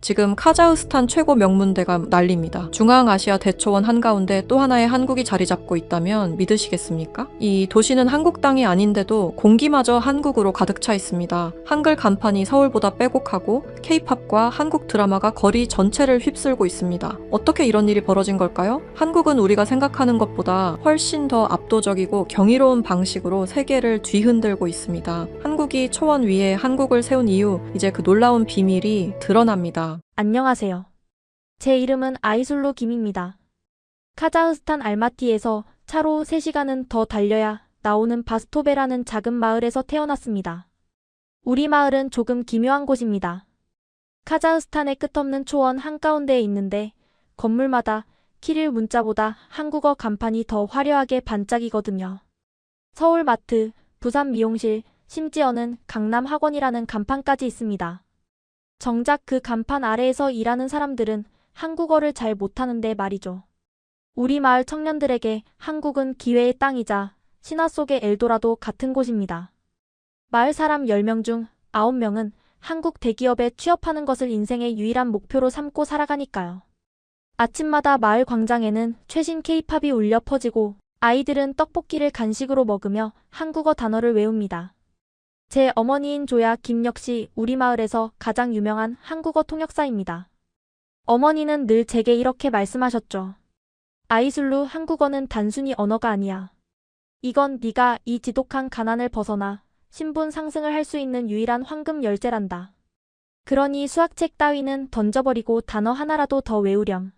지금 카자흐스탄 최고 명문대가 난립니다. 중앙아시아 대초원 한가운데 또 하나의 한국이 자리 잡고 있다면 믿으시겠습니까? 이 도시는 한국 땅이 아닌데도 공기마저 한국으로 가득 차 있습니다. 한글 간판이 서울보다 빼곡하고 K-팝과 한국 드라마가 거리 전체를 휩쓸고 있습니다. 어떻게 이런 일이 벌어진 걸까요? 한국은 우리가 생각하는 것보다 훨씬 더 압도적이고 경이로운 방식으로 세계를 뒤흔들고 있습니다. 한국이 초원 위에 한국을 세운 이유, 이제 그 놀라운 비밀이 드러납니다. 안녕하세요. 제 이름은 아이술루 김입니다. 카자흐스탄 알마티에서 차로 3시간은 더 달려야 나오는 바스토베라는 작은 마을에서 태어났습니다. 우리 마을은 조금 기묘한 곳입니다. 카자흐스탄의 끝없는 초원 한가운데에 있는데 건물마다 키릴 문자보다 한국어 간판이 더 화려하게 반짝이거든요. 서울 마트, 부산 미용실, 심지어는 강남 학원이라는 간판까지 있습니다. 정작 그 간판 아래에서 일하는 사람들은 한국어를 잘 못하는데 말이죠. 우리 마을 청년들에게 한국은 기회의 땅이자 신화 속의 엘도라도 같은 곳입니다. 마을 사람 10명 중 9명은 한국 대기업에 취업하는 것을 인생의 유일한 목표로 삼고 살아가니까요. 아침마다 마을 광장에는 최신 K-팝이 울려 퍼지고 아이들은 떡볶이를 간식으로 먹으며 한국어 단어를 외웁니다. 제 어머니인 조야 김 역시 우리 마을에서 가장 유명한 한국어 통역사입니다. 어머니는 늘 제게 이렇게 말씀하셨죠. 아이술루, 한국어는 단순히 언어가 아니야. 이건 네가 이 지독한 가난을 벗어나 신분 상승을 할 수 있는 유일한 황금 열쇠란다. 그러니 수학책 따위는 던져버리고 단어 하나라도 더 외우렴.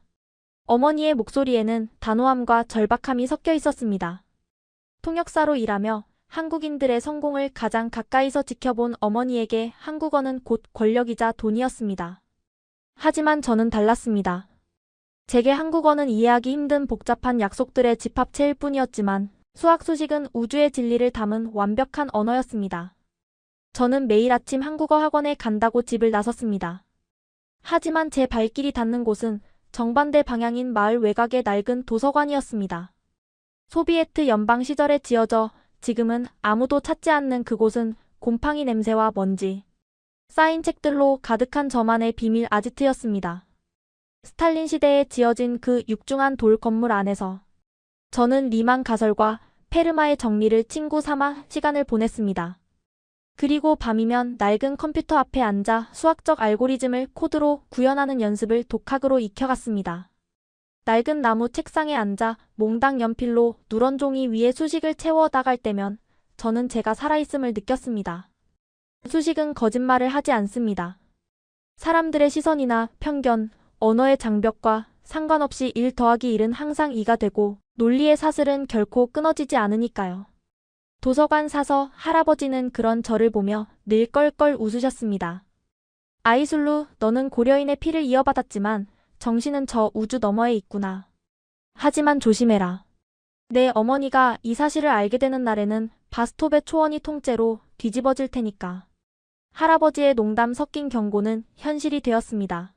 어머니의 목소리에는 단호함과 절박함이 섞여 있었습니다. 통역사로 일하며 한국인들의 성공을 가장 가까이서 지켜본 어머니에게 한국어는 곧 권력이자 돈이었습니다. 하지만 저는 달랐습니다. 제게 한국어는 이해하기 힘든 복잡한 약속들의 집합체일 뿐이었지만 수학 수식은 우주의 진리를 담은 완벽한 언어였습니다. 저는 매일 아침 한국어 학원에 간다고 집을 나섰습니다. 하지만 제 발길이 닿는 곳은 정반대 방향인 마을 외곽의 낡은 도서관이었습니다. 소비에트 연방 시절에 지어져 지금은 아무도 찾지 않는 그곳은 곰팡이 냄새와 먼지, 쌓인 책들로 가득한 저만의 비밀 아지트였습니다. 스탈린 시대에 지어진 그 육중한 돌 건물 안에서 저는 리만 가설과 페르마의 정리를 친구 삼아 시간을 보냈습니다. 그리고 밤이면 낡은 컴퓨터 앞에 앉아 수학적 알고리즘을 코드로 구현하는 연습을 독학으로 익혀갔습니다. 낡은 나무 책상에 앉아 몽당 연필로 누런 종이 위에 수식을 채워 나갈 때면 저는 제가 살아있음을 느꼈습니다. 수식은 거짓말을 하지 않습니다. 사람들의 시선이나 편견, 언어의 장벽과 상관없이 1 더하기 1은 항상 2가 되고 논리의 사슬은 결코 끊어지지 않으니까요. 도서관 사서 할아버지는 그런 저를 보며 늘 껄껄 웃으셨습니다. 아이술루, 너는 고려인의 피를 이어받았지만 정신은 저 우주 너머에 있구나. 하지만 조심해라. 내 어머니가 이 사실을 알게 되는 날에는 바스톱의 초원이 통째로 뒤집어질 테니까. 할아버지의 농담 섞인 경고는 현실이 되었습니다.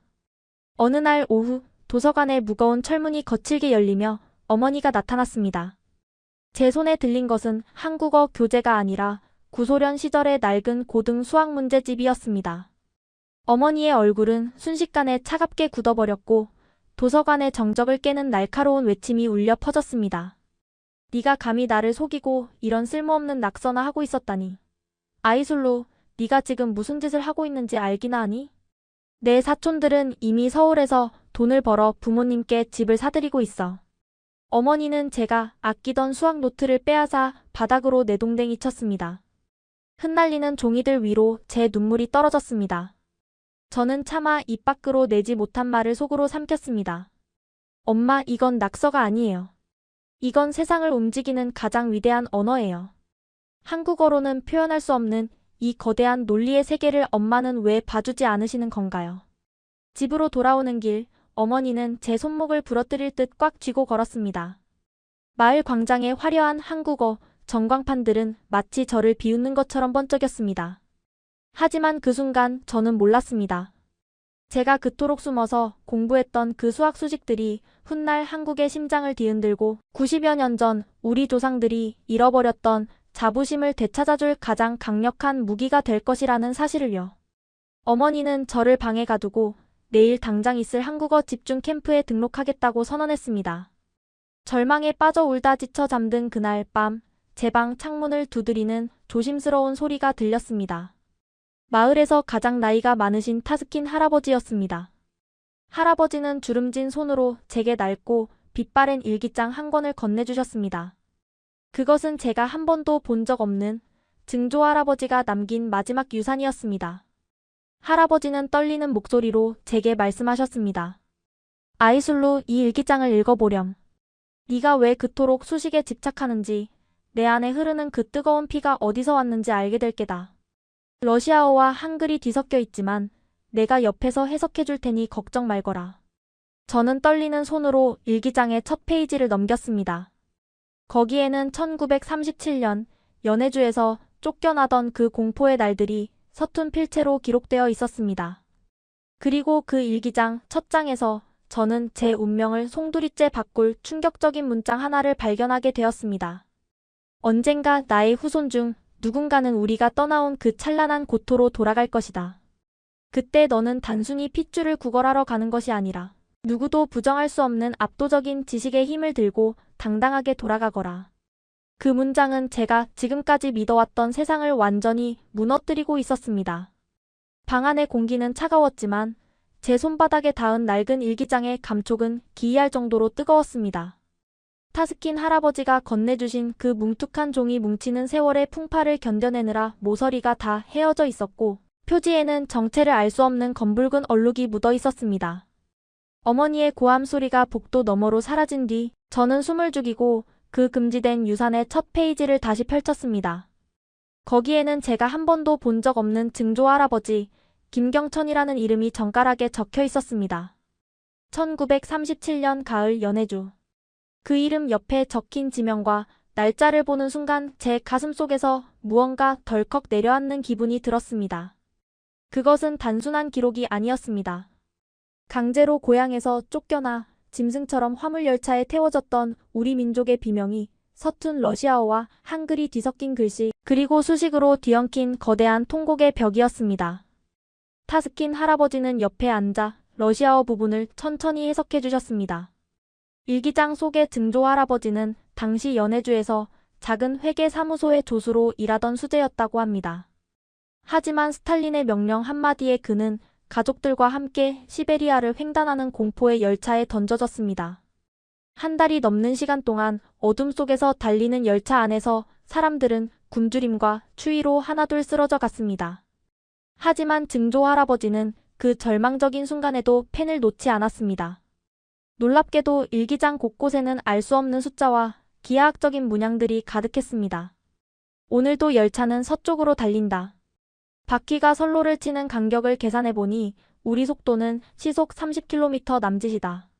어느 날 오후 도서관의 무거운 철문이 거칠게 열리며 어머니가 나타났습니다. 제 손에 들린 것은 한국어 교재가 아니라 구소련 시절의 낡은 고등 수학 문제집이었습니다. 어머니의 얼굴은 순식간에 차갑게 굳어버렸고 도서관의 정적을 깨는 날카로운 외침이 울려 퍼졌습니다. 네가 감히 나를 속이고 이런 쓸모없는 낙서나 하고 있었다니. 아이술루, 네가 지금 무슨 짓을 하고 있는지 알기나 하니? 내 사촌들은 이미 서울에서 돈을 벌어 부모님께 집을 사들이고 있어. 어머니는 제가 아끼던 수학 노트를 빼앗아 바닥으로 내동댕이 쳤습니다. 흩날리는 종이들 위로 제 눈물이 떨어졌습니다. 저는 차마 입 밖으로 내지 못한 말을 속으로 삼켰습니다. 엄마, 이건 낙서가 아니에요. 이건 세상을 움직이는 가장 위대한 언어예요. 한국어로는 표현할 수 없는 이 거대한 논리의 세계를 엄마는 왜 봐주지 않으시는 건가요? 집으로 돌아오는 길, 어머니는 제 손목을 부러뜨릴 듯 꽉 쥐고 걸었습니다. 마을 광장의 화려한 한국어 전광판들은 마치 저를 비웃는 것처럼 번쩍였습니다. 하지만 그 순간 저는 몰랐습니다. 제가 그토록 숨어서 공부했던 그 수학 수식들이 훗날 한국의 심장을 뒤흔들고 90여 년 전 우리 조상들이 잃어버렸던 자부심을 되찾아줄 가장 강력한 무기가 될 것이라는 사실을요. 어머니는 저를 방에 가두고 내일 당장 있을 한국어 집중 캠프에 등록하겠다고 선언했습니다. 절망에 빠져 울다 지쳐 잠든 그날 밤, 제 방 창문을 두드리는 조심스러운 소리가 들렸습니다. 마을에서 가장 나이가 많으신 타스킨 할아버지였습니다. 할아버지는 주름진 손으로 제게 낡고 빛바랜 일기장 한 권을 건네주셨습니다. 그것은 제가 한 번도 본 적 없는 증조 할아버지가 남긴 마지막 유산이었습니다. 할아버지는 떨리는 목소리로 제게 말씀하셨습니다. 아이술로 이 일기장을 읽어보렴. 네가 왜 그토록 수식에 집착하는지, 내 안에 흐르는 그 뜨거운 피가 어디서 왔는지 알게 될 게다. 러시아어와 한글이 뒤섞여 있지만 내가 옆에서 해석해 줄 테니 걱정 말거라. 저는 떨리는 손으로 일기장의 첫 페이지를 넘겼습니다. 거기에는 1937년 연해주에서 쫓겨나던 그 공포의 날들이 서툰 필체로 기록되어 있었습니다. 그리고 그 일기장 첫 장에서 저는 제 운명을 송두리째 바꿀 충격적인 문장 하나를 발견하게 되었습니다. 언젠가 나의 후손 중 누군가는 우리가 떠나온 그 찬란한 고토로 돌아갈 것이다. 그때 너는 단순히 핏줄을 구걸하러 가는 것이 아니라 누구도 부정할 수 없는 압도적인 지식의 힘을 들고 당당하게 돌아가거라. 그 문장은 제가 지금까지 믿어왔던 세상을 완전히 무너뜨리고 있었습니다. 방 안의 공기는 차가웠지만 제 손바닥에 닿은 낡은 일기장의 감촉은 기이할 정도로 뜨거웠습니다. 타스킨 할아버지가 건네주신 그 뭉툭한 종이 뭉치는 세월의 풍파를 견뎌내느라 모서리가 다 헤어져 있었고 표지에는 정체를 알 수 없는 검붉은 얼룩이 묻어 있었습니다. 어머니의 고함 소리가 복도 너머로 사라진 뒤 저는 숨을 죽이고 그 금지된 유산의 첫 페이지를 다시 펼쳤습니다. 거기에는 제가 한 번도 본 적 없는 증조 할아버지 김경천이라는 이름이 정갈하게 적혀 있었습니다. 1937년 가을 연해주. 그 이름 옆에 적힌 지명과 날짜를 보는 순간 제 가슴속에서 무언가 덜컥 내려앉는 기분이 들었습니다. 그것은 단순한 기록이 아니었습니다. 강제로 고향에서 쫓겨나 짐승처럼 화물열차에 태워졌던 우리 민족의 비명이 서툰 러시아어와 한글이 뒤섞인 글씨 그리고 수식으로 뒤엉킨 거대한 통곡의 벽이었습니다. 타스킨 할아버지는 옆에 앉아 러시아어 부분을 천천히 해석해 주셨습니다. 일기장 속의 증조 할아버지는 당시 연해주에서 작은 회계사무소의 조수로 일하던 수재였다고 합니다. 하지만 스탈린의 명령 한마디에 그는 가족들과 함께 시베리아를 횡단하는 공포의 열차에 던져졌습니다. 한 달이 넘는 시간 동안 어둠 속에서 달리는 열차 안에서 사람들은 굶주림과 추위로 하나둘 쓰러져 갔습니다. 하지만 증조 할아버지는 그 절망적인 순간에도 펜을 놓지 않았습니다. 놀랍게도 일기장 곳곳에는 알 수 없는 숫자와 기하학적인 문양들이 가득했습니다. 오늘도 열차는 서쪽으로 달린다. 바퀴가 선로를 치는 간격을 계산해보니 우리 속도는 시속 30km 남짓이다.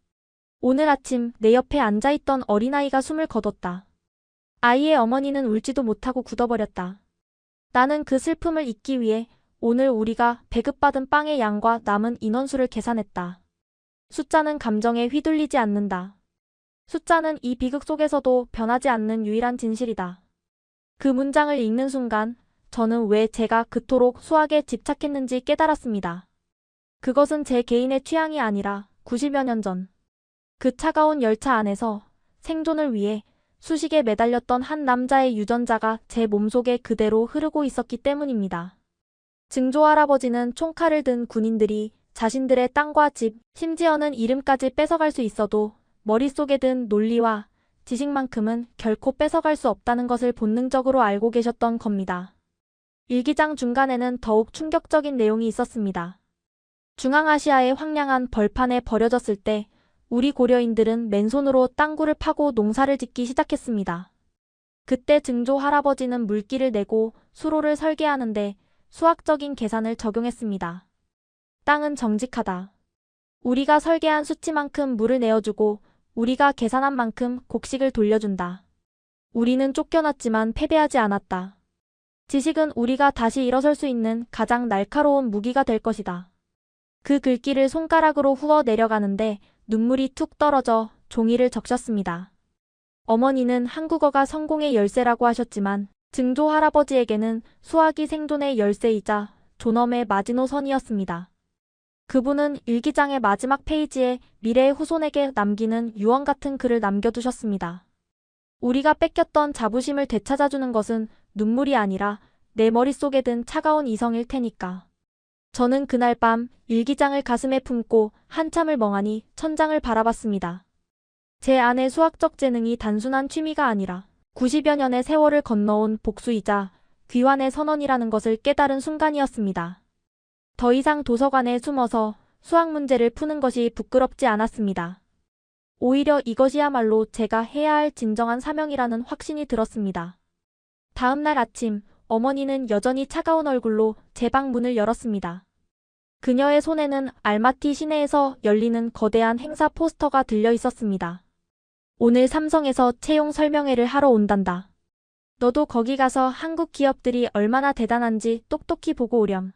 오늘 아침 내 옆에 앉아있던 어린아이가 숨을 거뒀다. 아이의 어머니는 울지도 못하고 굳어버렸다. 나는 그 슬픔을 잊기 위해 오늘 우리가 배급받은 빵의 양과 남은 인원수를 계산했다. 숫자는 감정에 휘둘리지 않는다. 숫자는 이 비극 속에서도 변하지 않는 유일한 진실이다. 그 문장을 읽는 순간 저는 왜 제가 그토록 수학에 집착했는지 깨달았습니다. 그것은 제 개인의 취향이 아니라 90여 년 전, 그 차가운 열차 안에서 생존을 위해 수식에 매달렸던 한 남자의 유전자가 제 몸속에 그대로 흐르고 있었기 때문입니다. 증조 할아버지는 총칼을 든 군인들이 자신들의 땅과 집, 심지어는 이름까지 뺏어갈 수 있어도 머릿속에 든 논리와 지식만큼은 결코 뺏어갈 수 없다는 것을 본능적으로 알고 계셨던 겁니다. 일기장 중간에는 더욱 충격적인 내용이 있었습니다. 중앙아시아의 황량한 벌판에 버려졌을 때 우리 고려인들은 맨손으로 땅굴을 파고 농사를 짓기 시작했습니다. 그때 증조 할아버지는 물기를 내고 수로를 설계하는데 수학적인 계산을 적용했습니다. 땅은 정직하다. 우리가 설계한 수치만큼 물을 내어주고 우리가 계산한 만큼 곡식을 돌려준다. 우리는 쫓겨났지만 패배하지 않았다. 지식은 우리가 다시 일어설 수 있는 가장 날카로운 무기가 될 것이다. 그 글귀를 손가락으로 후어 내려가는데 눈물이 툭 떨어져 종이를 적셨습니다. 어머니는 한국어가 성공의 열쇠라고 하셨지만 증조 할아버지에게는 수학이 생존의 열쇠이자 존엄의 마지노선이었습니다. 그분은 일기장의 마지막 페이지에 미래의 후손에게 남기는 유언 같은 글을 남겨두셨습니다. 우리가 뺏겼던 자부심을 되찾아주는 것은 눈물이 아니라 내 머릿속에 든 차가운 이성일 테니까. 저는 그날 밤 일기장을 가슴에 품고 한참을 멍하니 천장을 바라봤습니다. 제 안의 수학적 재능이 단순한 취미가 아니라 90여 년의 세월을 건너온 복수이자 귀환의 선언이라는 것을 깨달은 순간이었습니다. 더 이상 도서관에 숨어서 수학 문제를 푸는 것이 부끄럽지 않았습니다. 오히려 이것이야말로 제가 해야 할 진정한 사명이라는 확신이 들었습니다. 다음 날 아침, 어머니는 여전히 차가운 얼굴로 제 방 문을 열었습니다. 그녀의 손에는 알마티 시내에서 열리는 거대한 행사 포스터가 들려 있었습니다. 오늘 삼성에서 채용 설명회를 하러 온단다. 너도 거기 가서 한국 기업들이 얼마나 대단한지 똑똑히 보고 오렴.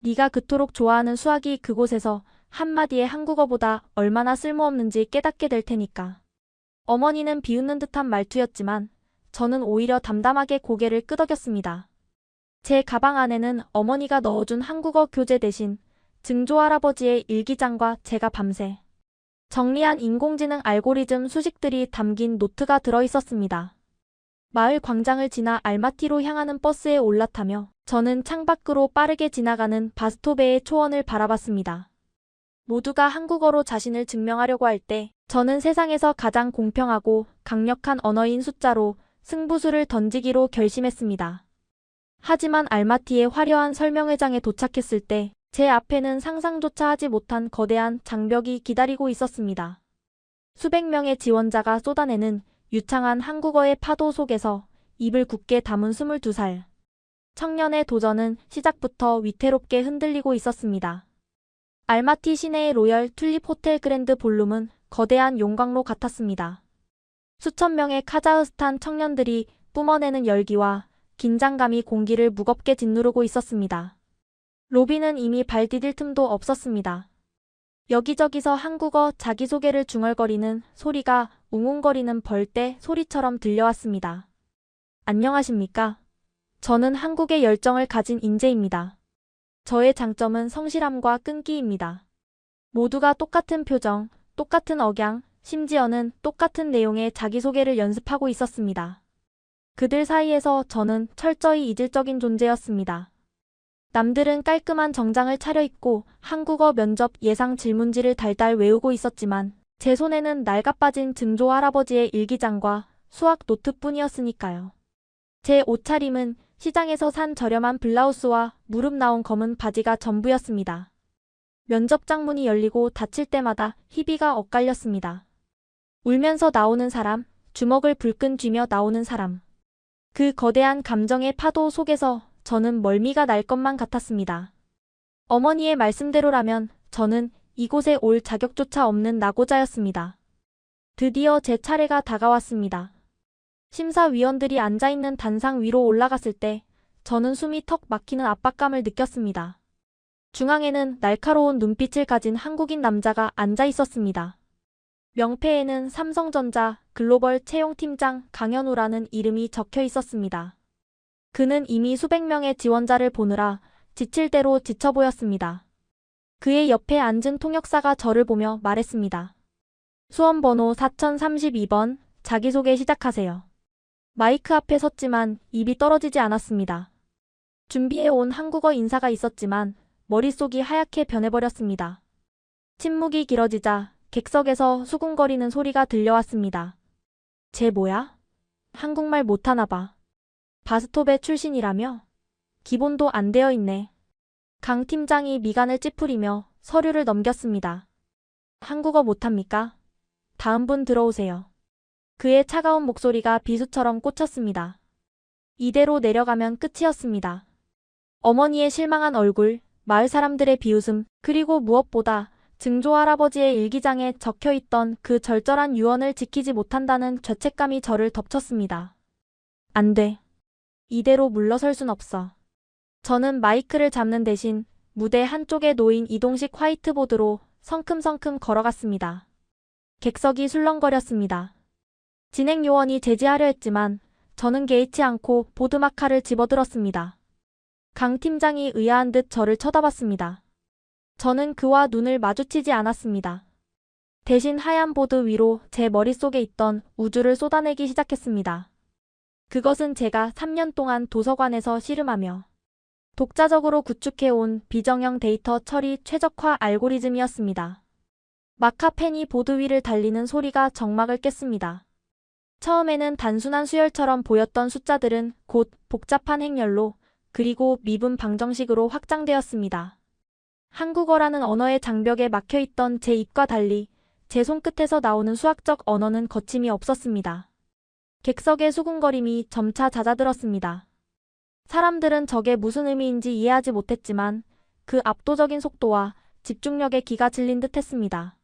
네가 그토록 좋아하는 수학이 그곳에서 한마디의 한국어보다 얼마나 쓸모없는지 깨닫게 될 테니까. 어머니는 비웃는 듯한 말투였지만 저는 오히려 담담하게 고개를 끄덕였습니다. 제 가방 안에는 어머니가 넣어준 한국어 교재 대신 증조 할아버지의 일기장과 제가 밤새 정리한 인공지능 알고리즘 수식들이 담긴 노트가 들어있었습니다. 마을 광장을 지나 알마티로 향하는 버스에 올라타며 저는 창밖으로 빠르게 지나가는 바스토베의 초원을 바라봤습니다. 모두가 한국어로 자신을 증명하려고 할 때 저는 세상에서 가장 공평하고 강력한 언어인 숫자로 승부수를 던지기로 결심했습니다. 하지만 알마티의 화려한 설명회장에 도착했을 때 제 앞에는 상상조차 하지 못한 거대한 장벽이 기다리고 있었습니다. 수백 명의 지원자가 쏟아내는 유창한 한국어의 파도 속에서 입을 굳게 다문 22살. 청년의 도전은 시작부터 위태롭게 흔들리고 있었습니다. 알마티 시내의 로열 튤립 호텔 그랜드 볼룸은 거대한 용광로 같았습니다. 수천 명의 카자흐스탄 청년들이 뿜어내는 열기와 긴장감이 공기를 무겁게 짓누르고 있었습니다. 로비는 이미 발 디딜 틈도 없었습니다. 여기저기서 한국어 자기소개를 중얼거리는 소리가 웅웅거리는 벌떼 소리처럼 들려왔습니다. 안녕하십니까? 저는 한국의 열정을 가진 인재입니다. 저의 장점은 성실함과 끈기입니다. 모두가 똑같은 표정, 똑같은 억양, 심지어는 똑같은 내용의 자기소개를 연습하고 있었습니다. 그들 사이에서 저는 철저히 이질적인 존재였습니다. 남들은 깔끔한 정장을 차려입고 한국어 면접 예상 질문지를 달달 외우고 있었지만 제 손에는 낡아빠진 증조 할아버지의 일기장과 수학 노트뿐이었으니까요. 제 옷차림은 시장에서 산 저렴한 블라우스와 무릎 나온 검은 바지가 전부였습니다. 면접장 문이 열리고 닫힐 때마다 희비가 엇갈렸습니다. 울면서 나오는 사람, 주먹을 불끈 쥐며 나오는 사람. 그 거대한 감정의 파도 속에서 저는 멀미가 날 것만 같았습니다. 어머니의 말씀대로라면 저는 이곳에 올 자격조차 없는 낙오자였습니다. 드디어 제 차례가 다가왔습니다. 심사위원들이 앉아있는 단상 위로 올라갔을 때 저는 숨이 턱 막히는 압박감을 느꼈습니다. 중앙에는 날카로운 눈빛을 가진 한국인 남자가 앉아 있었습니다. 명패에는 삼성전자 글로벌 채용팀장 강현우라는 이름이 적혀 있었습니다. 그는 이미 수백 명의 지원자를 보느라 지칠 대로 지쳐 보였습니다. 그의 옆에 앉은 통역사가 저를 보며 말했습니다. 수험번호 4032번, 자기소개 시작하세요. 마이크 앞에 섰지만 입이 떨어지지 않았습니다. 준비해온 한국어 인사가 있었지만 머릿속이 하얗게 변해버렸습니다. 침묵이 길어지자 객석에서 수군거리는 소리가 들려왔습니다. 쟤 뭐야? 한국말 못하나 봐. 바스톱의 출신이라며? 기본도 안 되어 있네. 강 팀장이 미간을 찌푸리며 서류를 넘겼습니다. 한국어 못합니까? 다음 분 들어오세요. 그의 차가운 목소리가 비수처럼 꽂혔습니다. 이대로 내려가면 끝이었습니다. 어머니의 실망한 얼굴, 마을 사람들의 비웃음, 그리고 무엇보다 증조 할아버지의 일기장에 적혀있던 그 절절한 유언을 지키지 못한다는 죄책감이 저를 덮쳤습니다. 안 돼. 이대로 물러설 순 없어. 저는 마이크를 잡는 대신 무대 한쪽에 놓인 이동식 화이트보드로 성큼성큼 걸어갔습니다. 객석이 술렁거렸습니다. 진행 요원이 제지하려 했지만 저는 개의치 않고 보드마카를 집어들었습니다. 강 팀장이 의아한 듯 저를 쳐다봤습니다. 저는 그와 눈을 마주치지 않았습니다. 대신 하얀 보드 위로 제 머릿속에 있던 우주를 쏟아내기 시작했습니다. 그것은 제가 3년 동안 도서관에서 씨름하며 독자적으로 구축해온 비정형 데이터 처리 최적화 알고리즘이었습니다. 마카펜이 보드 위를 달리는 소리가 정막을 깼습니다. 처음에는 단순한 수열처럼 보였던 숫자들은 곧 복잡한 행렬로 그리고 미분 방정식으로 확장되었습니다. 한국어라는 언어의 장벽에 막혀있던 제 입과 달리 제 손끝에서 나오는 수학적 언어는 거침이 없었습니다. 객석의 수군거림이 점차 잦아들었습니다. 사람들은 저게 무슨 의미인지 이해하지 못했지만 그 압도적인 속도와 집중력에 기가 질린 듯 했습니다.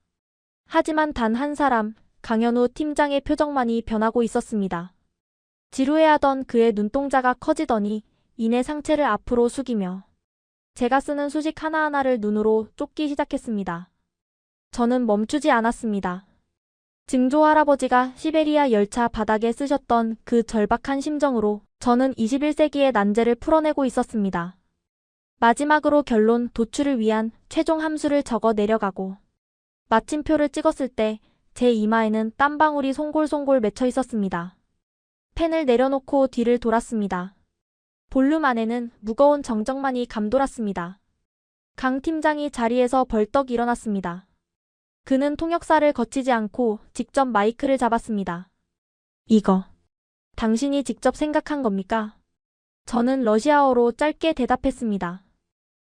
하지만 단 한 사람, 강현우 팀장의 표정만이 변하고 있었습니다. 지루해하던 그의 눈동자가 커지더니 이내 상체를 앞으로 숙이며 제가 쓰는 수식 하나하나를 눈으로 쫓기 시작했습니다. 저는 멈추지 않았습니다. 증조 할아버지가 시베리아 열차 바닥에 쓰셨던 그 절박한 심정으로 저는 21세기의 난제를 풀어내고 있었습니다. 마지막으로 결론 도출을 위한 최종 함수를 적어 내려가고 마침표를 찍었을 때 제 이마에는 땀방울이 송골송골 맺혀 있었습니다. 펜을 내려놓고 뒤를 돌았습니다. 볼륨 안에는 무거운 정적만이 감돌았습니다. 강 팀장이 자리에서 벌떡 일어났습니다. 그는 통역사를 거치지 않고 직접 마이크를 잡았습니다. 이거, 당신이 직접 생각한 겁니까? 저는 러시아어로 짧게 대답했습니다.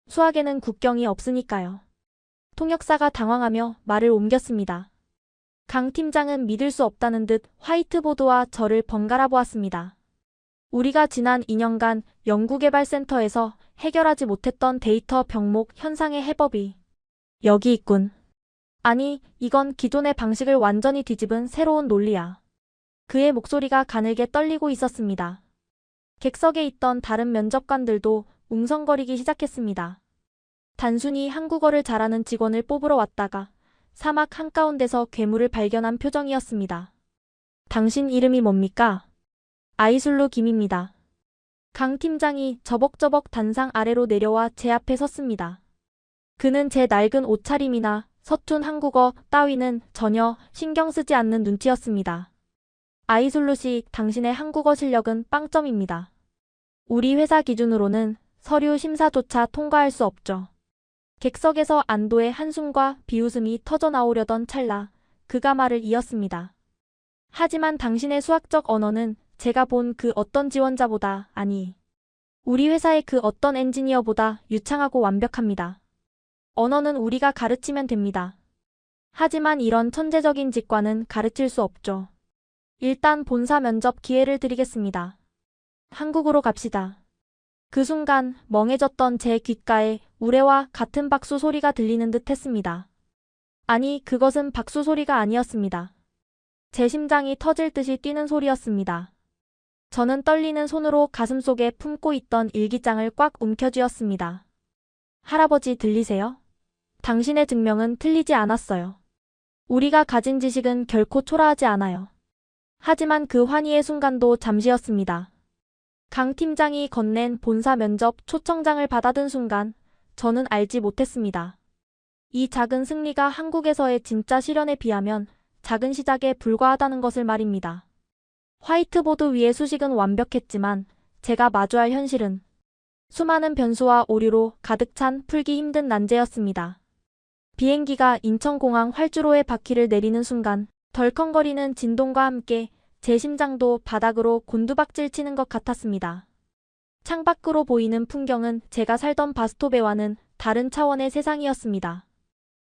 수학에는 국경이 없으니까요. 통역사가 당황하며 말을 옮겼습니다. 강 팀장은 믿을 수 없다는 듯 화이트보드와 저를 번갈아 보았습니다. 우리가 지난 2년간 연구개발센터에서 해결하지 못했던 데이터 병목 현상의 해법이 여기 있군. 아니, 이건 기존의 방식을 완전히 뒤집은 새로운 논리야. 그의 목소리가 가늘게 떨리고 있었습니다. 객석에 있던 다른 면접관들도 웅성거리기 시작했습니다. 단순히 한국어를 잘하는 직원을 뽑으러 왔다가 사막 한가운데서 괴물을 발견한 표정이었습니다. 당신 이름이 뭡니까? 아이술루 김입니다. 강 팀장이 저벅저벅 단상 아래로 내려와 제 앞에 섰습니다. 그는 제 낡은 옷차림이나 서툰 한국어 따위는 전혀 신경 쓰지 않는 눈치였습니다. 아이술루 씨, 당신의 한국어 실력은 빵점입니다. 우리 회사 기준으로는 서류 심사조차 통과할 수 없죠. 객석에서 안도의 한숨과 비웃음이 터져나오려던 찰나 그가 말을 이었습니다. 하지만 당신의 수학적 언어는 제가 본 그 어떤 지원자보다, 아니, 우리 회사의 그 어떤 엔지니어보다 유창하고 완벽합니다. 언어는 우리가 가르치면 됩니다. 하지만 이런 천재적인 직관은 가르칠 수 없죠. 일단 본사 면접 기회를 드리겠습니다. 한국으로 갑시다. 그 순간 멍해졌던 제 귓가에 우레와 같은 박수 소리가 들리는 듯 했습니다. 아니, 그것은 박수 소리가 아니었습니다. 제 심장이 터질 듯이 뛰는 소리였습니다. 저는 떨리는 손으로 가슴속에 품고 있던 일기장을 꽉 움켜쥐었습니다. 할아버지 들리세요? 당신의 증명은 틀리지 않았어요. 우리가 가진 지식은 결코 초라하지 않아요. 하지만 그 환희의 순간도 잠시였습니다. 강 팀장이 건넨 본사 면접 초청장을 받아든 순간 저는 알지 못했습니다. 이 작은 승리가 한국에서의 진짜 시련에 비하면 작은 시작에 불과하다는 것을 말입니다. 화이트보드 위의 수식은 완벽했지만 제가 마주할 현실은 수많은 변수와 오류로 가득 찬 풀기 힘든 난제였습니다. 비행기가 인천공항 활주로에 바퀴를 내리는 순간 덜컹거리는 진동과 함께 제 심장도 바닥으로 곤두박질 치는 것 같았습니다. 창밖으로 보이는 풍경은 제가 살던 바스토베와는 다른 차원의 세상이었습니다.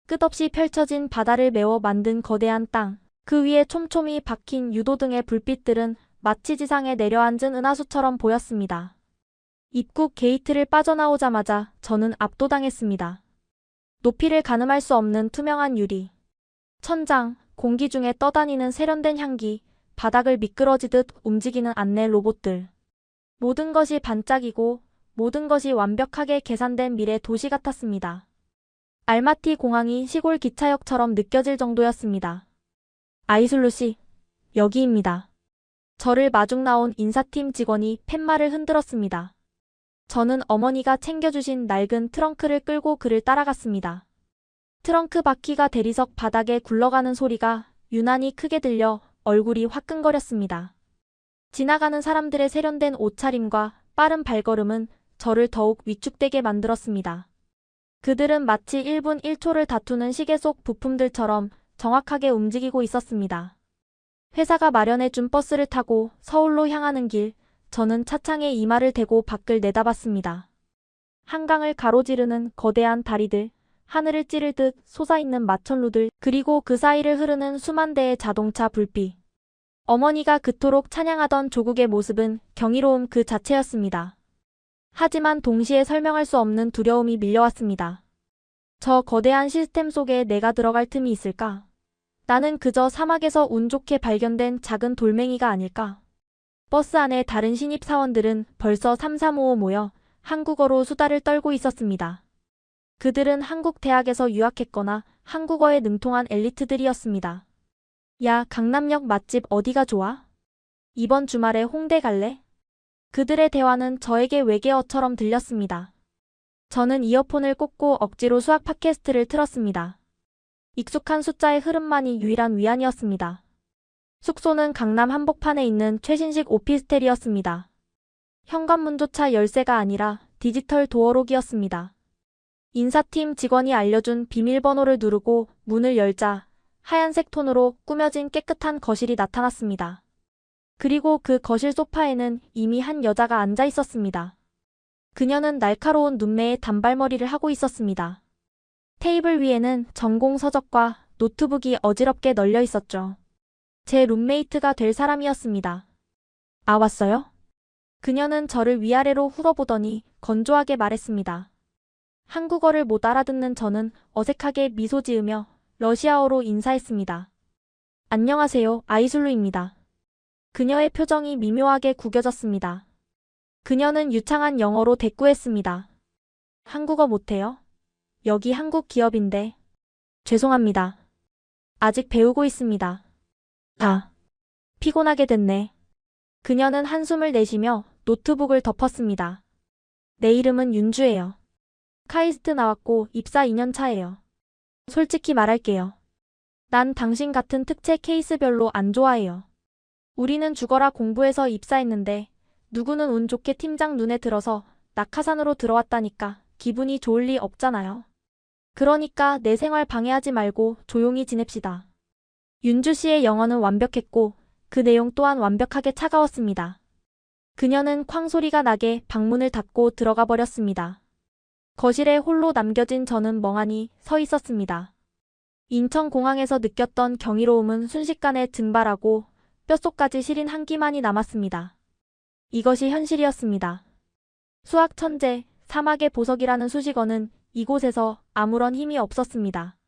끝없이 펼쳐진 바다를 메워 만든 거대한 땅, 그 위에 촘촘히 박힌 유도등의 불빛들은 마치 지상에 내려앉은 은하수처럼 보였습니다. 입국 게이트를 빠져나오자마자 저는 압도당했습니다. 높이를 가늠할 수 없는 투명한 유리, 천장, 공기 중에 떠다니는 세련된 향기, 바닥을 미끄러지듯 움직이는 안내 로봇들. 모든 것이 반짝이고 모든 것이 완벽하게 계산된 미래 도시 같았습니다. 알마티 공항이 시골 기차역처럼 느껴질 정도였습니다. 아이술루 씨, 여기입니다. 저를 마중 나온 인사팀 직원이 팻말을 흔들었습니다. 저는 어머니가 챙겨주신 낡은 트렁크를 끌고 그를 따라갔습니다. 트렁크 바퀴가 대리석 바닥에 굴러가는 소리가 유난히 크게 들려 얼굴이 화끈거렸습니다. 지나가는 사람들의 세련된 옷차림과 빠른 발걸음은 저를 더욱 위축되게 만들었습니다. 그들은 마치 1분 1초를 다투는 시계 속 부품들처럼 정확하게 움직이고 있었습니다. 회사가 마련해준 버스를 타고 서울로 향하는 길, 저는 차창에 이마를 대고 밖을 내다봤습니다. 한강을 가로지르는 거대한 다리들, 하늘을 찌르듯 솟아있는 마천루들, 그리고 그 사이를 흐르는 수만 대의 자동차 불빛. 어머니가 그토록 찬양하던 조국의 모습은 경이로움 그 자체였습니다. 하지만 동시에 설명할 수 없는 두려움이 밀려왔습니다. 저 거대한 시스템 속에 내가 들어갈 틈이 있을까? 나는 그저 사막에서 운 좋게 발견된 작은 돌멩이가 아닐까? 버스 안에 다른 신입 사원들은 벌써 3355 모여 한국어로 수다를 떨고 있었습니다. 그들은 한국 대학에서 유학했거나 한국어에 능통한 엘리트들이었습니다. 야, 강남역 맛집 어디가 좋아? 이번 주말에 홍대 갈래? 그들의 대화는 저에게 외계어처럼 들렸습니다. 저는 이어폰을 꽂고 억지로 수학 팟캐스트를 틀었습니다. 익숙한 숫자의 흐름만이 유일한 위안이었습니다. 숙소는 강남 한복판에 있는 최신식 오피스텔이었습니다. 현관문조차 열쇠가 아니라 디지털 도어록이었습니다. 인사팀 직원이 알려준 비밀번호를 누르고 문을 열자 하얀색 톤으로 꾸며진 깨끗한 거실이 나타났습니다. 그리고 그 거실 소파에는 이미 한 여자가 앉아 있었습니다. 그녀는 날카로운 눈매에 단발머리를 하고 있었습니다. 테이블 위에는 전공 서적과 노트북이 어지럽게 널려 있었죠. 제 룸메이트가 될 사람이었습니다. 아, 왔어요? 그녀는 저를 위아래로 훑어보더니 건조하게 말했습니다. 한국어를 못 알아듣는 저는 어색하게 미소 지으며 러시아어로 인사했습니다. 안녕하세요, 아이술루입니다. 그녀의 표정이 미묘하게 구겨졌습니다. 그녀는 유창한 영어로 대꾸했습니다. 한국어 못해요? 여기 한국 기업인데. 죄송합니다. 아직 배우고 있습니다. 아, 피곤하게 됐네. 그녀는 한숨을 내쉬며 노트북을 덮었습니다. 내 이름은 윤주예요. 카이스트 나왔고 입사 2년 차예요. 솔직히 말할게요. 난 당신 같은 특채 케이스 별로 안 좋아해요. 우리는 죽어라 공부해서 입사했는데 누구는 운 좋게 팀장 눈에 들어서 낙하산으로 들어왔다니까 기분이 좋을 리 없잖아요. 그러니까 내 생활 방해하지 말고 조용히 지냅시다. 윤주 씨의 영어는 완벽했고 그 내용 또한 완벽하게 차가웠습니다. 그녀는 쾅 소리가 나게 방문을 닫고 들어가 버렸습니다. 거실에 홀로 남겨진 저는 멍하니 서 있었습니다. 인천공항에서 느꼈던 경이로움은 순식간에 증발하고 뼛속까지 시린 한기만이 남았습니다. 이것이 현실이었습니다. 수학 천재, 사막의 보석이라는 수식어는 이곳에서 아무런 힘이 없었습니다.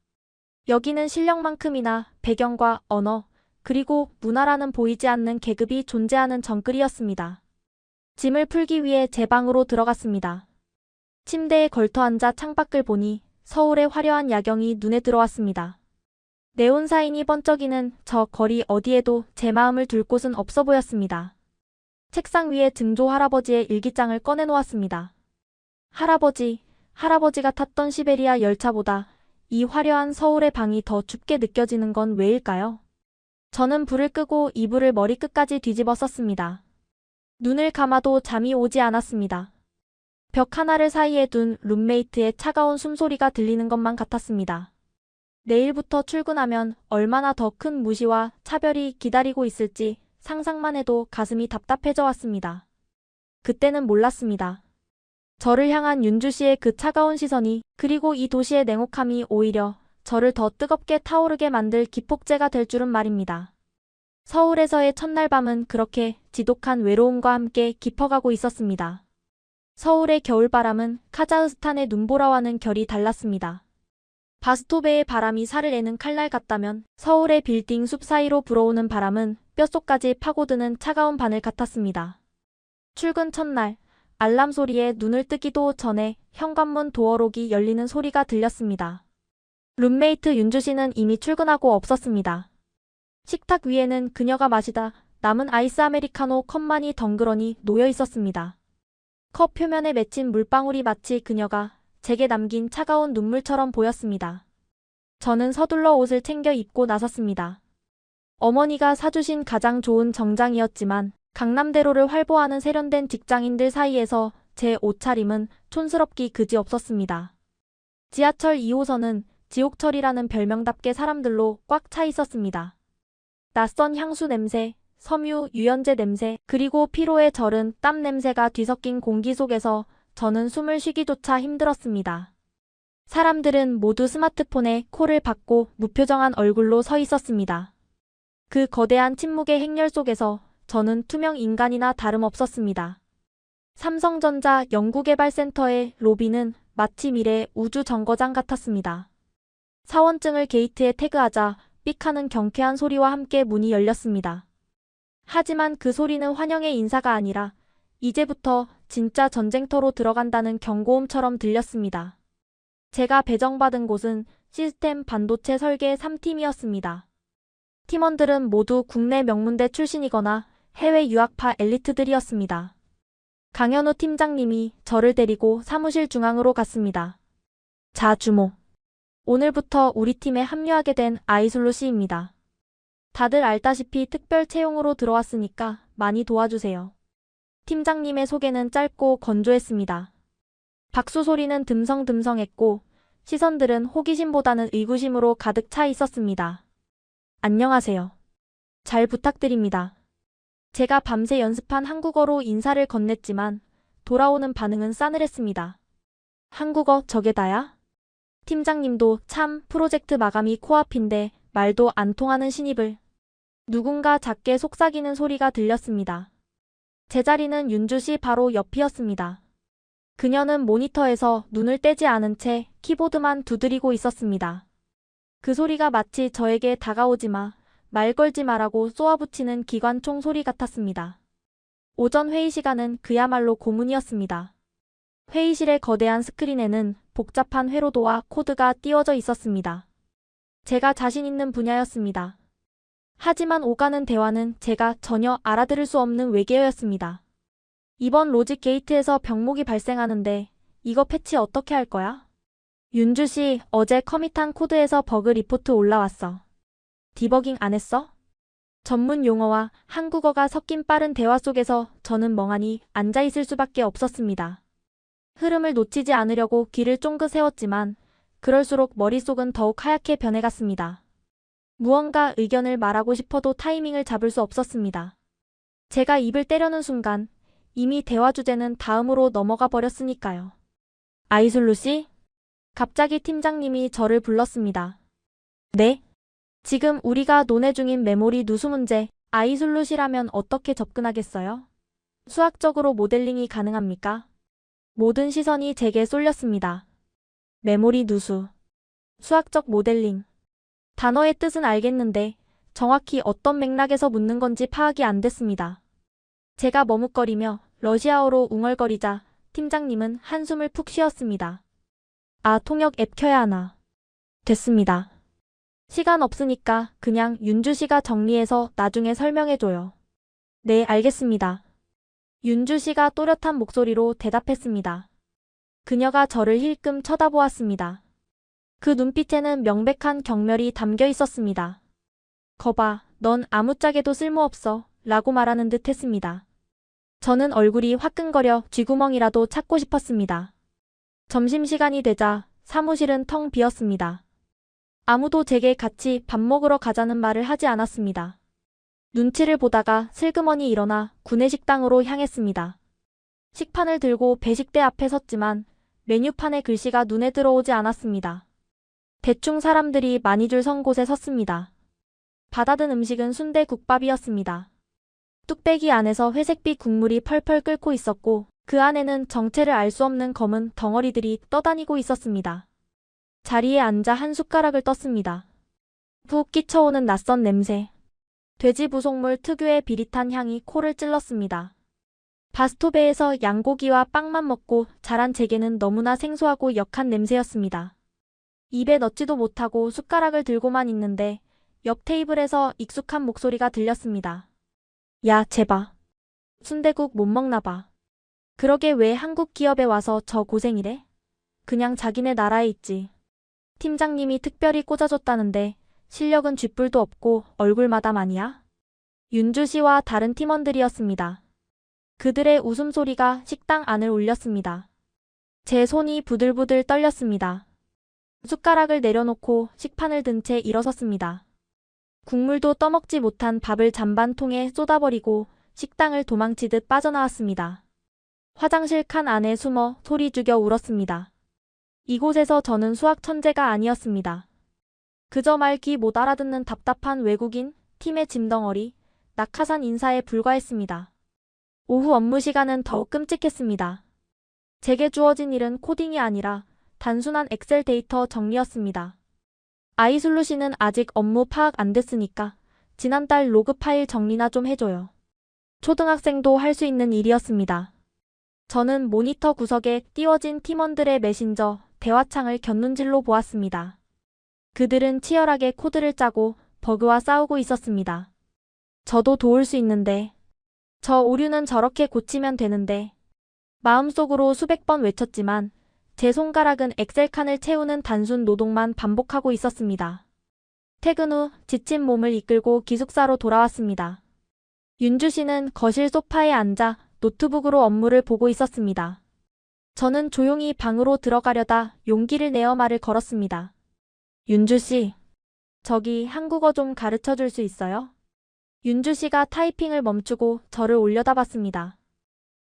여기는 실력만큼이나 배경과 언어, 그리고 문화라는 보이지 않는 계급이 존재하는 정글이었습니다. 짐을 풀기 위해 제 방으로 들어갔습니다. 침대에 걸터앉아 창밖을 보니 서울의 화려한 야경이 눈에 들어왔습니다. 네온사인이 번쩍이는 저 거리 어디에도 제 마음을 둘 곳은 없어 보였습니다. 책상 위에 증조 할아버지의 일기장을 꺼내놓았습니다. 할아버지가 탔던 시베리아 열차보다 이 화려한 서울의 방이 더 춥게 느껴지는 건 왜일까요? 저는 불을 끄고 이불을 머리끝까지 뒤집어 썼습니다. 눈을 감아도 잠이 오지 않았습니다. 벽 하나를 사이에 둔 룸메이트의 차가운 숨소리가 들리는 것만 같았습니다. 내일부터 출근하면 얼마나 더 큰 무시와 차별이 기다리고 있을지 상상만 해도 가슴이 답답해져 왔습니다. 그때는 몰랐습니다. 저를 향한 윤주 씨의 그 차가운 시선이, 그리고 이 도시의 냉혹함이 오히려 저를 더 뜨겁게 타오르게 만들 기폭제가 될 줄은 말입니다. 서울에서의 첫날 밤은 그렇게 지독한 외로움과 함께 깊어가고 있었습니다. 서울의 겨울바람은 카자흐스탄의 눈보라와는 결이 달랐습니다. 바스토베의 바람이 살을 내는 칼날 같다면 서울의 빌딩 숲 사이로 불어오는 바람은 뼛속까지 파고드는 차가운 바늘 같았습니다. 출근 첫날, 알람 소리에 눈을 뜨기도 전에 현관문 도어록이 열리는 소리가 들렸습니다. 룸메이트 윤주 씨는 이미 출근하고 없었습니다. 식탁 위에는 그녀가 마시다 남은 아이스 아메리카노 컵만이 덩그러니 놓여 있었습니다. 컵 표면에 맺힌 물방울이 마치 그녀가 제게 남긴 차가운 눈물처럼 보였습니다. 저는 서둘러 옷을 챙겨 입고 나섰습니다. 어머니가 사주신 가장 좋은 정장이었지만 강남대로를 활보하는 세련된 직장인들 사이에서 제 옷차림은 촌스럽기 그지없었습니다. 지하철 2호선은 지옥철이라는 별명답게 사람들로 꽉 차 있었습니다. 낯선 향수 냄새, 섬유, 유연제 냄새, 그리고 피로에 절은 땀 냄새가 뒤섞인 공기 속에서 저는 숨을 쉬기조차 힘들었습니다. 사람들은 모두 스마트폰에 코를 박고 무표정한 얼굴로 서 있었습니다. 그 거대한 침묵의 행렬 속에서 저는 투명 인간이나 다름없었습니다. 삼성전자 연구개발센터의 로비는 마치 미래 우주 정거장 같았습니다. 사원증을 게이트에 태그하자 삑 하는 경쾌한 소리와 함께 문이 열렸습니다. 하지만 그 소리는 환영의 인사가 아니라 이제부터 진짜 전쟁터로 들어간다는 경고음처럼 들렸습니다. 제가 배정받은 곳은 시스템 반도체 설계 3팀이었습니다. 팀원들은 모두 국내 명문대 출신이거나 해외 유학파 엘리트들이었습니다. 강현우 팀장님이 저를 데리고 사무실 중앙으로 갔습니다. 자, 주모. 오늘부터 우리 팀에 합류하게 된 아이슬루 씨입니다. 다들 알다시피 특별 채용으로 들어왔으니까 많이 도와주세요. 팀장님의 소개는 짧고 건조했습니다. 박수 소리는 듬성듬성했고 시선들은 호기심보다는 의구심으로 가득 차 있었습니다. 안녕하세요. 잘 부탁드립니다. 제가 밤새 연습한 한국어로 인사를 건넸지만 돌아오는 반응은 싸늘했습니다. 한국어 저게 다야? 팀장님도 참 프로젝트 마감이 코앞인데 말도 안 통하는 신입을. 누군가 작게 속삭이는 소리가 들렸습니다. 제자리는 윤주 씨 바로 옆이었습니다. 그녀는 모니터에서 눈을 떼지 않은 채 키보드만 두드리고 있었습니다. 그 소리가 마치 저에게 다가오지 마, 말 걸지 마라고 쏘아붙이는 기관총 소리 같았습니다. 오전 회의 시간은 그야말로 고문이었습니다. 회의실의 거대한 스크린에는 복잡한 회로도와 코드가 띄워져 있었습니다. 제가 자신 있는 분야였습니다. 하지만 오가는 대화는 제가 전혀 알아들을 수 없는 외계어였습니다. 이번 로직 게이트에서 병목이 발생하는데 이거 패치 어떻게 할 거야? 윤주 씨, 어제 커밋한 코드에서 버그 리포트 올라왔어. 디버깅 안 했어? 전문 용어와 한국어가 섞인 빠른 대화 속에서 저는 멍하니 앉아있을 수밖에 없었습니다. 흐름을 놓치지 않으려고 귀를 쫑긋 세웠지만 그럴수록 머릿속은 더욱 하얗게 변해갔습니다. 무언가 의견을 말하고 싶어도 타이밍을 잡을 수 없었습니다. 제가 입을 떼려는 순간 이미 대화 주제는 다음으로 넘어가 버렸으니까요. 아이슬루 씨? 갑자기 팀장님이 저를 불렀습니다. 네? 지금 우리가 논의 중인 메모리 누수 문제, 아이슬루 씨라면 어떻게 접근하겠어요? 수학적으로 모델링이 가능합니까? 모든 시선이 제게 쏠렸습니다. 메모리 누수. 수학적 모델링. 단어의 뜻은 알겠는데 정확히 어떤 맥락에서 묻는 건지 파악이 안 됐습니다. 제가 머뭇거리며 러시아어로 웅얼거리자 팀장님은 한숨을 푹 쉬었습니다. 아, 통역 앱 켜야 하나. 됐습니다. 시간 없으니까 그냥 윤주 씨가 정리해서 나중에 설명해줘요. 네, 알겠습니다. 윤주 씨가 또렷한 목소리로 대답했습니다. 그녀가 저를 힐끔 쳐다보았습니다. 그 눈빛에는 명백한 경멸이 담겨 있었습니다. 거봐, 넌 아무짝에도 쓸모없어 라고 말하는 듯 했습니다. 저는 얼굴이 화끈거려 쥐구멍이라도 찾고 싶었습니다. 점심시간이 되자 사무실은 텅 비었습니다. 아무도 제게 같이 밥 먹으러 가자는 말을 하지 않았습니다. 눈치를 보다가 슬그머니 일어나 구내식당으로 향했습니다. 식판을 들고 배식대 앞에 섰지만 메뉴판의 글씨가 눈에 들어오지 않았습니다. 대충 사람들이 많이 줄 선 곳에 섰습니다. 받아든 음식은 순대국밥이었습니다. 뚝배기 안에서 회색빛 국물이 펄펄 끓고 있었고 그 안에는 정체를 알 수 없는 검은 덩어리들이 떠다니고 있었습니다. 자리에 앉아 한 숟가락을 떴습니다. 푹 끼쳐오는 낯선 냄새. 돼지 부속물 특유의 비릿한 향이 코를 찔렀습니다. 바스토베에서 양고기와 빵만 먹고 자란 제게는 너무나 생소하고 역한 냄새였습니다. 입에 넣지도 못하고 숟가락을 들고만 있는데 옆 테이블에서 익숙한 목소리가 들렸습니다. 야, 쟤 봐. 순대국 못 먹나 봐. 그러게 왜 한국 기업에 와서 저 고생이래? 그냥 자기네 나라에 있지. 팀장님이 특별히 꽂아줬다는데 실력은 쥐뿔도 없고 얼굴마담 아니야? 윤주 씨와 다른 팀원들이었습니다. 그들의 웃음소리가 식당 안을 울렸습니다. 제 손이 부들부들 떨렸습니다. 숟가락을 내려놓고 식판을 든 채 일어섰습니다. 국물도 떠먹지 못한 밥을 잔반통에 쏟아버리고 식당을 도망치듯 빠져나왔습니다. 화장실 칸 안에 숨어 소리 죽여 울었습니다. 이곳에서 저는 수학 천재가 아니었습니다. 그저 말귀 못 알아듣는 답답한 외국인, 팀의 짐덩어리, 낙하산 인사에 불과했습니다. 오후 업무 시간은 더욱 끔찍했습니다. 제게 주어진 일은 코딩이 아니라 단순한 엑셀 데이터 정리였습니다. 아이슬루 씨는 아직 업무 파악 안 됐으니까 지난달 로그 파일 정리나 좀 해줘요. 초등학생도 할 수 있는 일이었습니다. 저는 모니터 구석에 띄워진 팀원들의 메신저, 대화창을 곁눈질로 보았습니다. 그들은 치열하게 코드를 짜고 버그와 싸우고 있었습니다. 저도 도울 수 있는데, 저 오류는 저렇게 고치면 되는데, 마음속으로 수백 번 외쳤지만 제 손가락은 엑셀 칸을 채우는 단순 노동만 반복하고 있었습니다. 퇴근 후 지친 몸을 이끌고 기숙사로 돌아왔습니다. 윤주 씨는 거실 소파에 앉아 노트북으로 업무를 보고 있었습니다. 저는 조용히 방으로 들어가려다 용기를 내어 말을 걸었습니다. 윤주 씨, 저기 한국어 좀 가르쳐 줄 수 있어요? 윤주 씨가 타이핑을 멈추고 저를 올려다봤습니다.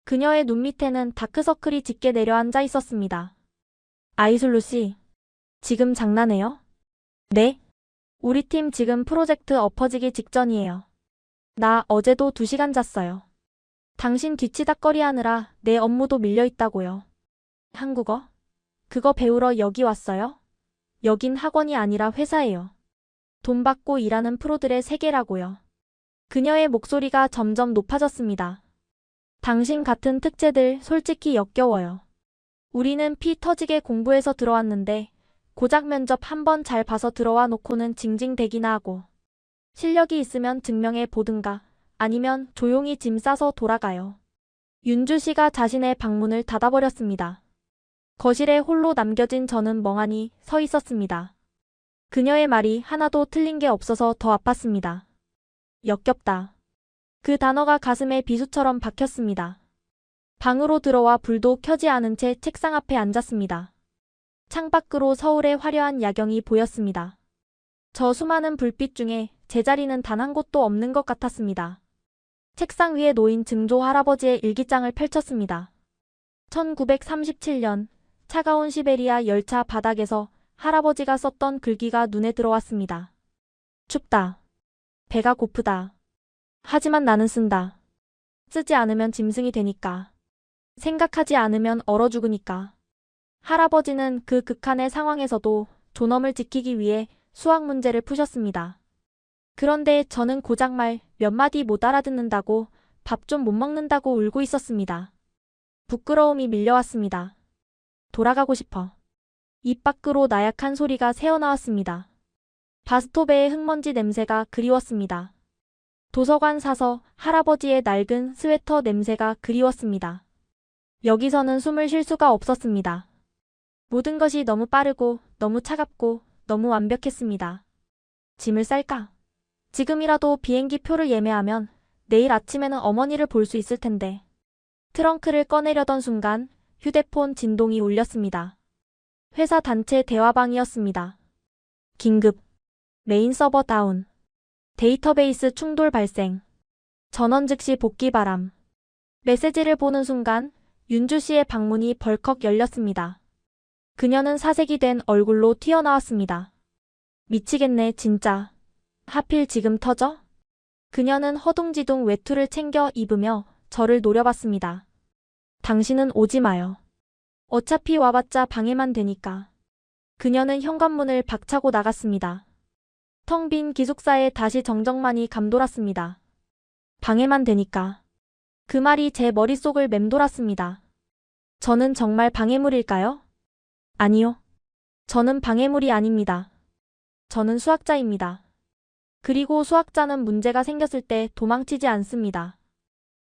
그녀의 눈 밑에는 다크서클이 짙게 내려앉아 있었습니다. 아이슬루 씨, 지금 장난해요? 네? 우리 팀 지금 프로젝트 엎어지기 직전이에요. 나 어제도 2시간 잤어요. 당신 뒤치다꺼리 하느라 내 업무도 밀려있다고요. 한국어? 그거 배우러 여기 왔어요? 여긴 학원이 아니라 회사예요. 돈 받고 일하는 프로들의 세계라고요. 그녀의 목소리가 점점 높아졌습니다. 당신 같은 특채들 솔직히 역겨워요. 우리는 피 터지게 공부해서 들어왔는데 고작 면접 한 번 잘 봐서 들어와 놓고는 징징대기나 하고 실력이 있으면 증명해 보든가 아니면 조용히 짐 싸서 돌아가요. 윤주 씨가 자신의 방문을 닫아버렸습니다. 거실에 홀로 남겨진 저는 멍하니 서 있었습니다. 그녀의 말이 하나도 틀린 게 없어서 더 아팠습니다. 역겹다. 그 단어가 가슴에 비수처럼 박혔습니다. 방으로 들어와 불도 켜지 않은 채 책상 앞에 앉았습니다. 창밖으로 서울의 화려한 야경이 보였습니다. 저 수많은 불빛 중에 제자리는 단 한 곳도 없는 것 같았습니다. 책상 위에 놓인 증조 할아버지의 일기장을 펼쳤습니다. 1937년 차가운 시베리아 열차 바닥에서 할아버지가 썼던 글귀가 눈에 들어왔습니다. 춥다. 배가 고프다. 하지만 나는 쓴다. 쓰지 않으면 짐승이 되니까. 생각하지 않으면 얼어 죽으니까. 할아버지는 그 극한의 상황에서도 존엄을 지키기 위해 수학 문제를 푸셨습니다. 그런데 저는 고작 말 몇 마디 못 알아듣는다고 밥 좀 못 먹는다고 울고 있었습니다. 부끄러움이 밀려왔습니다. 돌아가고 싶어. 입 밖으로 나약한 소리가 새어나왔습니다. 바스토베의 흙먼지 냄새가 그리웠습니다. 도서관 사서 할아버지의 낡은 스웨터 냄새가 그리웠습니다. 여기서는 숨을 쉴 수가 없었습니다. 모든 것이 너무 빠르고 너무 차갑고 너무 완벽했습니다. 짐을 쌀까? 지금이라도 비행기 표를 예매하면 내일 아침에는 어머니를 볼 수 있을 텐데. 트렁크를 꺼내려던 순간 휴대폰 진동이 울렸습니다. 회사 단체 대화방이었습니다. 긴급. 메인 서버 다운. 데이터베이스 충돌 발생. 전원 즉시 복귀 바람. 메시지를 보는 순간 윤주 씨의 방문이 벌컥 열렸습니다. 그녀는 사색이 된 얼굴로 튀어나왔습니다. 미치겠네 진짜. 하필 지금 터져? 그녀는 허둥지둥 외투를 챙겨 입으며 저를 노려봤습니다. 당신은 오지 마요. 어차피 와봤자 방해만 되니까. 그녀는 현관문을 박차고 나갔습니다. 텅 빈 기숙사에 다시 정적만이 감돌았습니다. 방해만 되니까. 그 말이 제 머릿속을 맴돌았습니다. 저는 정말 방해물일까요? 아니요. 저는 방해물이 아닙니다. 저는 수학자입니다. 그리고 수학자는 문제가 생겼을 때 도망치지 않습니다.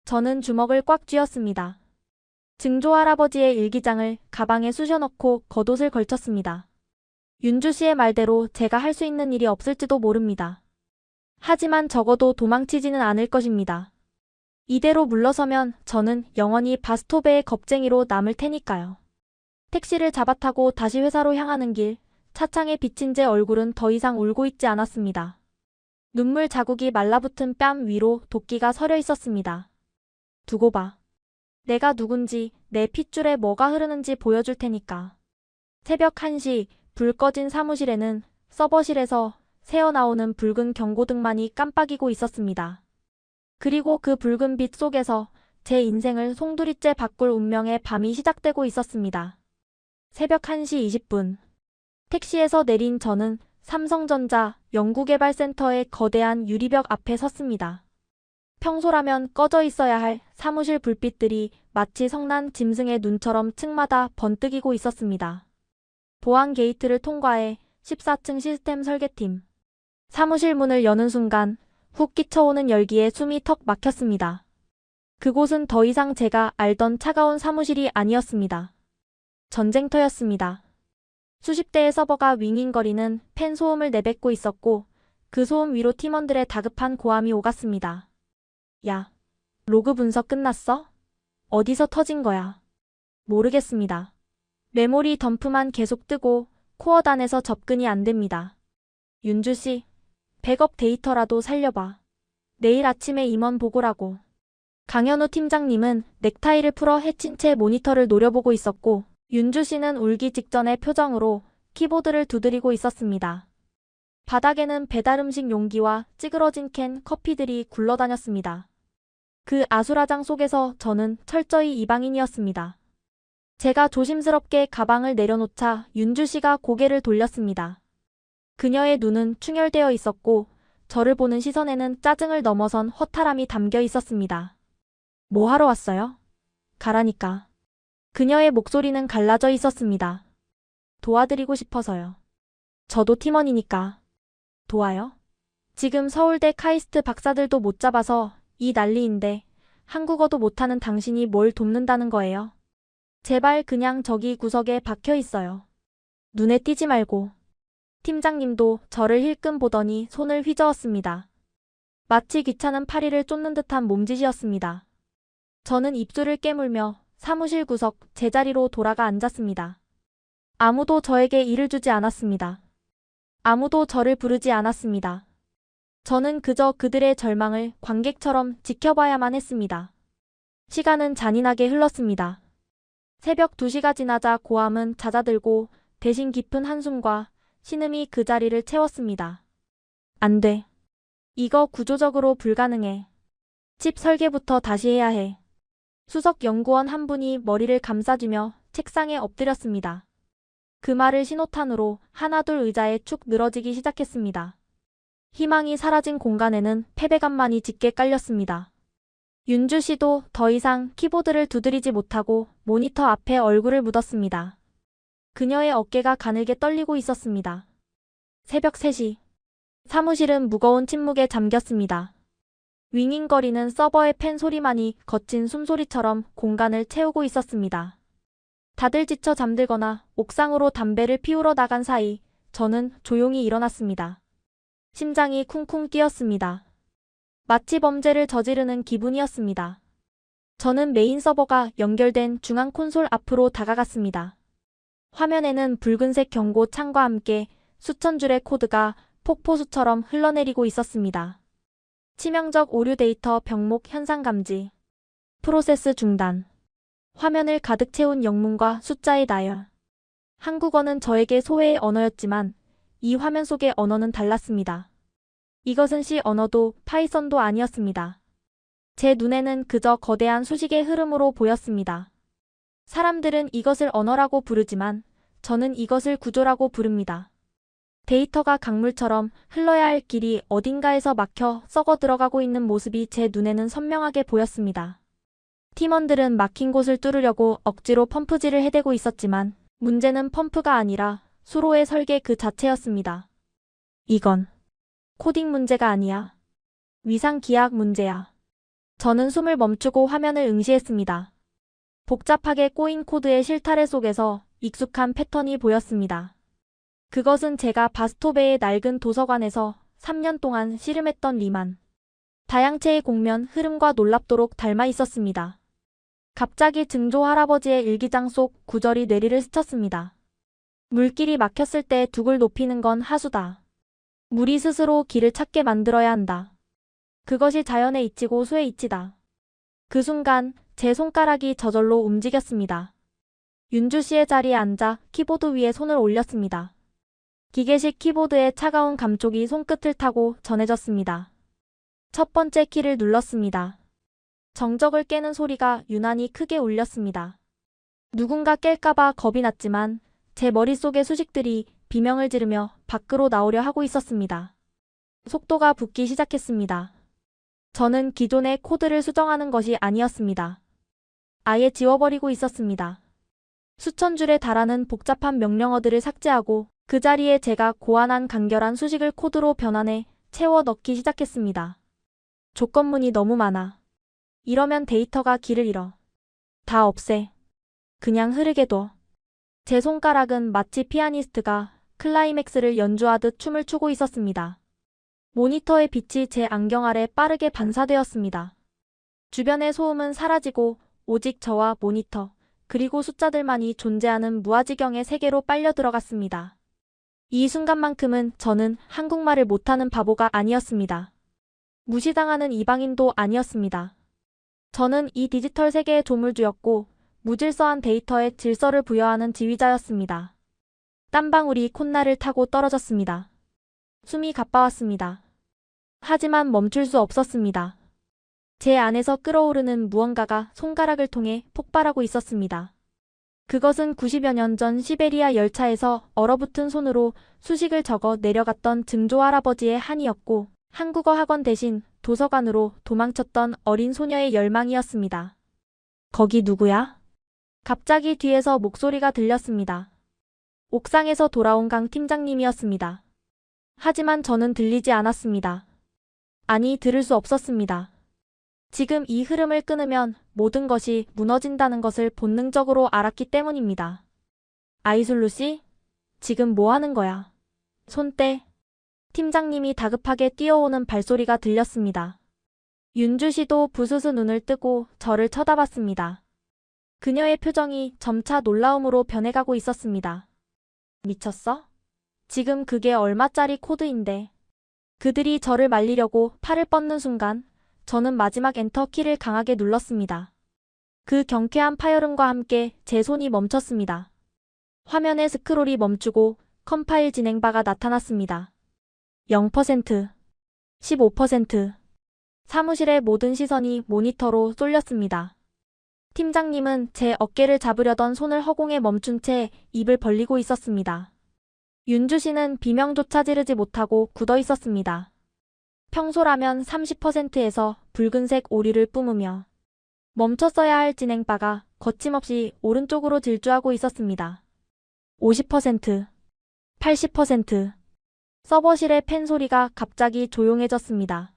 저는 주먹을 꽉 쥐었습니다. 증조 할아버지의 일기장을 가방에 쑤셔넣고 겉옷을 걸쳤습니다. 윤주 씨의 말대로 제가 할 수 있는 일이 없을지도 모릅니다. 하지만 적어도 도망치지는 않을 것입니다. 이대로 물러서면 저는 영원히 바스토베의 겁쟁이로 남을 테니까요. 택시를 잡아타고 다시 회사로 향하는 길, 차창에 비친 제 얼굴은 더 이상 울고 있지 않았습니다. 눈물 자국이 말라붙은 뺨 위로 도끼가 서려 있었습니다. 두고 봐. 내가 누군지, 내 핏줄에 뭐가 흐르는지 보여줄 테니까. 새벽 1시, 불 꺼진 사무실에는 서버실에서 새어나오는 붉은 경고등만이 깜빡이고 있었습니다. 그리고 그 붉은 빛 속에서 제 인생을 송두리째 바꿀 운명의 밤이 시작되고 있었습니다. 새벽 1시 20분. 택시에서 내린 저는 삼성전자 연구개발센터의 거대한 유리벽 앞에 섰습니다. 평소라면 꺼져 있어야 할 사무실 불빛들이 마치 성난 짐승의 눈처럼 층마다 번뜩이고 있었습니다. 보안 게이트를 통과해 14층 시스템 설계팀. 사무실 문을 여는 순간 훅 끼쳐오는 열기에 숨이 턱 막혔습니다. 그곳은 더 이상 제가 알던 차가운 사무실이 아니었습니다. 전쟁터였습니다. 수십 대의 서버가 윙윙거리는 팬 소음을 내뱉고 있었고 그 소음 위로 팀원들의 다급한 고함이 오갔습니다. 야, 로그 분석 끝났어? 어디서 터진 거야? 모르겠습니다. 메모리 덤프만 계속 뜨고 코어단에서 접근이 안 됩니다. 윤주 씨, 백업 데이터라도 살려봐. 내일 아침에 임원 보고라고. 강현우 팀장님은 넥타이를 풀어 해친 채 모니터를 노려보고 있었고 윤주 씨는 울기 직전의 표정으로 키보드를 두드리고 있었습니다. 바닥에는 배달 음식 용기와 찌그러진 캔 커피들이 굴러다녔습니다. 그 아수라장 속에서 저는 철저히 이방인이었습니다. 제가 조심스럽게 가방을 내려놓자 윤주 씨가 고개를 돌렸습니다. 그녀의 눈은 충혈되어 있었고 저를 보는 시선에는 짜증을 넘어선 허탈함이 담겨 있었습니다. 뭐 하러 왔어요? 가라니까. 그녀의 목소리는 갈라져 있었습니다. 도와드리고 싶어서요. 저도 팀원이니까. 도와요? 지금 서울대 카이스트 박사들도 못 잡아서 이 난리인데 한국어도 못하는 당신이 뭘 돕는다는 거예요? 제발 그냥 저기 구석에 박혀 있어요. 눈에 띄지 말고. 팀장님도 저를 힐끔 보더니 손을 휘저었습니다. 마치 귀찮은 파리를 쫓는 듯한 몸짓이었습니다. 저는 입술을 깨물며 사무실 구석 제자리로 돌아가 앉았습니다. 아무도 저에게 일을 주지 않았습니다. 아무도 저를 부르지 않았습니다. 저는 그저 그들의 절망을 관객처럼 지켜봐야만 했습니다. 시간은 잔인하게 흘렀습니다. 새벽 2시가 지나자 고함은 잦아들고 대신 깊은 한숨과 신음이 그 자리를 채웠습니다. 안 돼. 이거 구조적으로 불가능해. 칩 설계부터 다시 해야 해. 수석 연구원 한 분이 머리를 감싸주며 책상에 엎드렸습니다. 그 말을 신호탄으로 하나둘 의자에 축 늘어지기 시작했습니다. 희망이 사라진 공간에는 패배감만이 짙게 깔렸습니다. 윤주 씨도 더 이상 키보드를 두드리지 못하고 모니터 앞에 얼굴을 묻었습니다. 그녀의 어깨가 가늘게 떨리고 있었습니다. 새벽 3시. 사무실은 무거운 침묵에 잠겼습니다. 윙윙거리는 서버의 팬 소리만이 거친 숨소리처럼 공간을 채우고 있었습니다. 다들 지쳐 잠들거나 옥상으로 담배를 피우러 나간 사이 저는 조용히 일어났습니다. 심장이 쿵쿵 뛰었습니다. 마치 범죄를 저지르는 기분이었습니다. 저는 메인 서버가 연결된 중앙 콘솔 앞으로 다가갔습니다. 화면에는 붉은색 경고 창과 함께 수천 줄의 코드가 폭포수처럼 흘러내리고 있었습니다. 치명적 오류 데이터 병목 현상 감지. 프로세스 중단. 화면을 가득 채운 영문과 숫자의 나열. 한국어는 저에게 소외의 언어였지만 이 화면 속의 언어는 달랐습니다. 이것은 C 언어도 파이썬도 아니었습니다. 제 눈에는 그저 거대한 수식의 흐름으로 보였습니다. 사람들은 이것을 언어라고 부르지만 저는 이것을 구조라고 부릅니다. 데이터가 강물처럼 흘러야 할 길이 어딘가에서 막혀 썩어 들어가고 있는 모습이 제 눈에는 선명하게 보였습니다. 팀원들은 막힌 곳을 뚫으려고 억지로 펌프질을 해대고 있었지만 문제는 펌프가 아니라 수로의 설계 그 자체였습니다. 이건 코딩 문제가 아니야. 위상 기약 문제야. 저는 숨을 멈추고 화면을 응시했습니다. 복잡하게 꼬인 코드의 실타래 속에서 익숙한 패턴이 보였습니다. 그것은 제가 바스토베의 낡은 도서관에서 3년 동안 씨름했던 리만 다양체의 공면 흐름과 놀랍도록 닮아 있었습니다. 갑자기 증조 할아버지의 일기장 속 구절이 뇌리를 스쳤습니다. 물길이 막혔을 때 둑을 높이는 건 하수다. 물이 스스로 길을 찾게 만들어야 한다. 그것이 자연의 이치고 수의 이치다. 그 순간 제 손가락이 저절로 움직였습니다. 윤주 씨의 자리에 앉아 키보드 위에 손을 올렸습니다. 기계식 키보드의 차가운 감촉이 손끝을 타고 전해졌습니다. 첫 번째 키를 눌렀습니다. 정적을 깨는 소리가 유난히 크게 울렸습니다. 누군가 깰까봐 겁이 났지만 제 머릿속의 수식들이 비명을 지르며 밖으로 나오려 하고 있었습니다. 속도가 붙기 시작했습니다. 저는 기존의 코드를 수정하는 것이 아니었습니다. 아예 지워버리고 있었습니다. 수천 줄에 달하는 복잡한 명령어들을 삭제하고 그 자리에 제가 고안한 간결한 수식을 코드로 변환해 채워 넣기 시작했습니다. 조건문이 너무 많아. 이러면 데이터가 길을 잃어. 다 없애. 그냥 흐르게 둬. 제 손가락은 마치 피아니스트가 클라이맥스를 연주하듯 춤을 추고 있었습니다. 모니터의 빛이 제 안경 아래 빠르게 반사되었습니다. 주변의 소음은 사라지고 오직 저와 모니터, 그리고 숫자들만이 존재하는 무아지경의 세계로 빨려 들어갔습니다. 이 순간만큼은 저는 한국말을 못하는 바보가 아니었습니다. 무시당하는 이방인도 아니었습니다. 저는 이 디지털 세계의 조물주였고 무질서한 데이터에 질서를 부여하는 지휘자였습니다. 땀방울이 콧날을 타고 떨어졌습니다. 숨이 가빠왔습니다. 하지만 멈출 수 없었습니다. 제 안에서 끓어오르는 무언가가 손가락을 통해 폭발하고 있었습니다. 그것은 90여 년 전 시베리아 열차에서 얼어붙은 손으로 수식을 적어 내려갔던 증조 할아버지의 한이었고 한국어 학원 대신 도서관으로 도망쳤던 어린 소녀의 열망이었습니다. 거기 누구야? 갑자기 뒤에서 목소리가 들렸습니다. 옥상에서 돌아온 강 팀장님이었습니다. 하지만 저는 들리지 않았습니다. 아니, 들을 수 없었습니다. 지금 이 흐름을 끊으면 모든 것이 무너진다는 것을 본능적으로 알았기 때문입니다. 아이술루 씨? 지금 뭐 하는 거야? 손 떼. 팀장님이 다급하게 뛰어오는 발소리가 들렸습니다. 윤주 씨도 부스스 눈을 뜨고 저를 쳐다봤습니다. 그녀의 표정이 점차 놀라움으로 변해가고 있었습니다. 미쳤어? 지금 그게 얼마짜리 코드인데. 그들이 저를 말리려고 팔을 뻗는 순간 저는 마지막 엔터 키를 강하게 눌렀습니다. 그 경쾌한 파열음과 함께 제 손이 멈췄습니다. 화면의 스크롤이 멈추고 컴파일 진행바가 나타났습니다. 0%, 15%. 사무실의 모든 시선이 모니터로 쏠렸습니다. 팀장님은 제 어깨를 잡으려던 손을 허공에 멈춘 채 입을 벌리고 있었습니다. 윤주 씨는 비명조차 지르지 못하고 굳어 있었습니다. 평소라면 30%에서 붉은색 오류를 뿜으며 멈췄어야 할 진행바가 거침없이 오른쪽으로 질주하고 있었습니다. 50%, 80%. 서버실의 팬 소리가 갑자기 조용해졌습니다.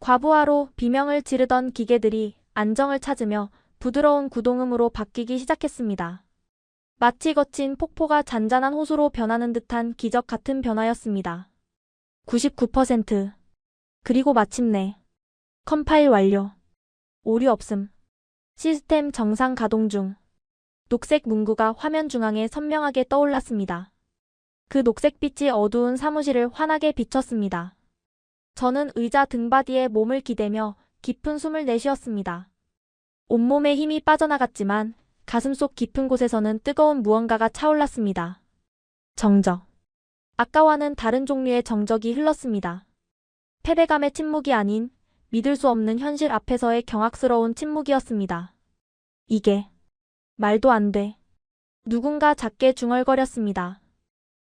과부하로 비명을 지르던 기계들이 안정을 찾으며 부드러운 구동음으로 바뀌기 시작했습니다. 마치 거친 폭포가 잔잔한 호수로 변하는 듯한 기적 같은 변화였습니다. 99%. 그리고 마침내 컴파일 완료. 오류 없음. 시스템 정상 가동 중. 녹색 문구가 화면 중앙에 선명하게 떠올랐습니다. 그 녹색빛이 어두운 사무실을 환하게 비췄습니다. 저는 의자 등받이에 몸을 기대며 깊은 숨을 내쉬었습니다. 온몸에 힘이 빠져나갔지만 가슴속 깊은 곳에서는 뜨거운 무언가가 차올랐습니다. 정적. 아까와는 다른 종류의 정적이 흘렀습니다. 패배감의 침묵이 아닌 믿을 수 없는 현실 앞에서의 경악스러운 침묵이었습니다. 이게 말도 안 돼. 누군가 작게 중얼거렸습니다.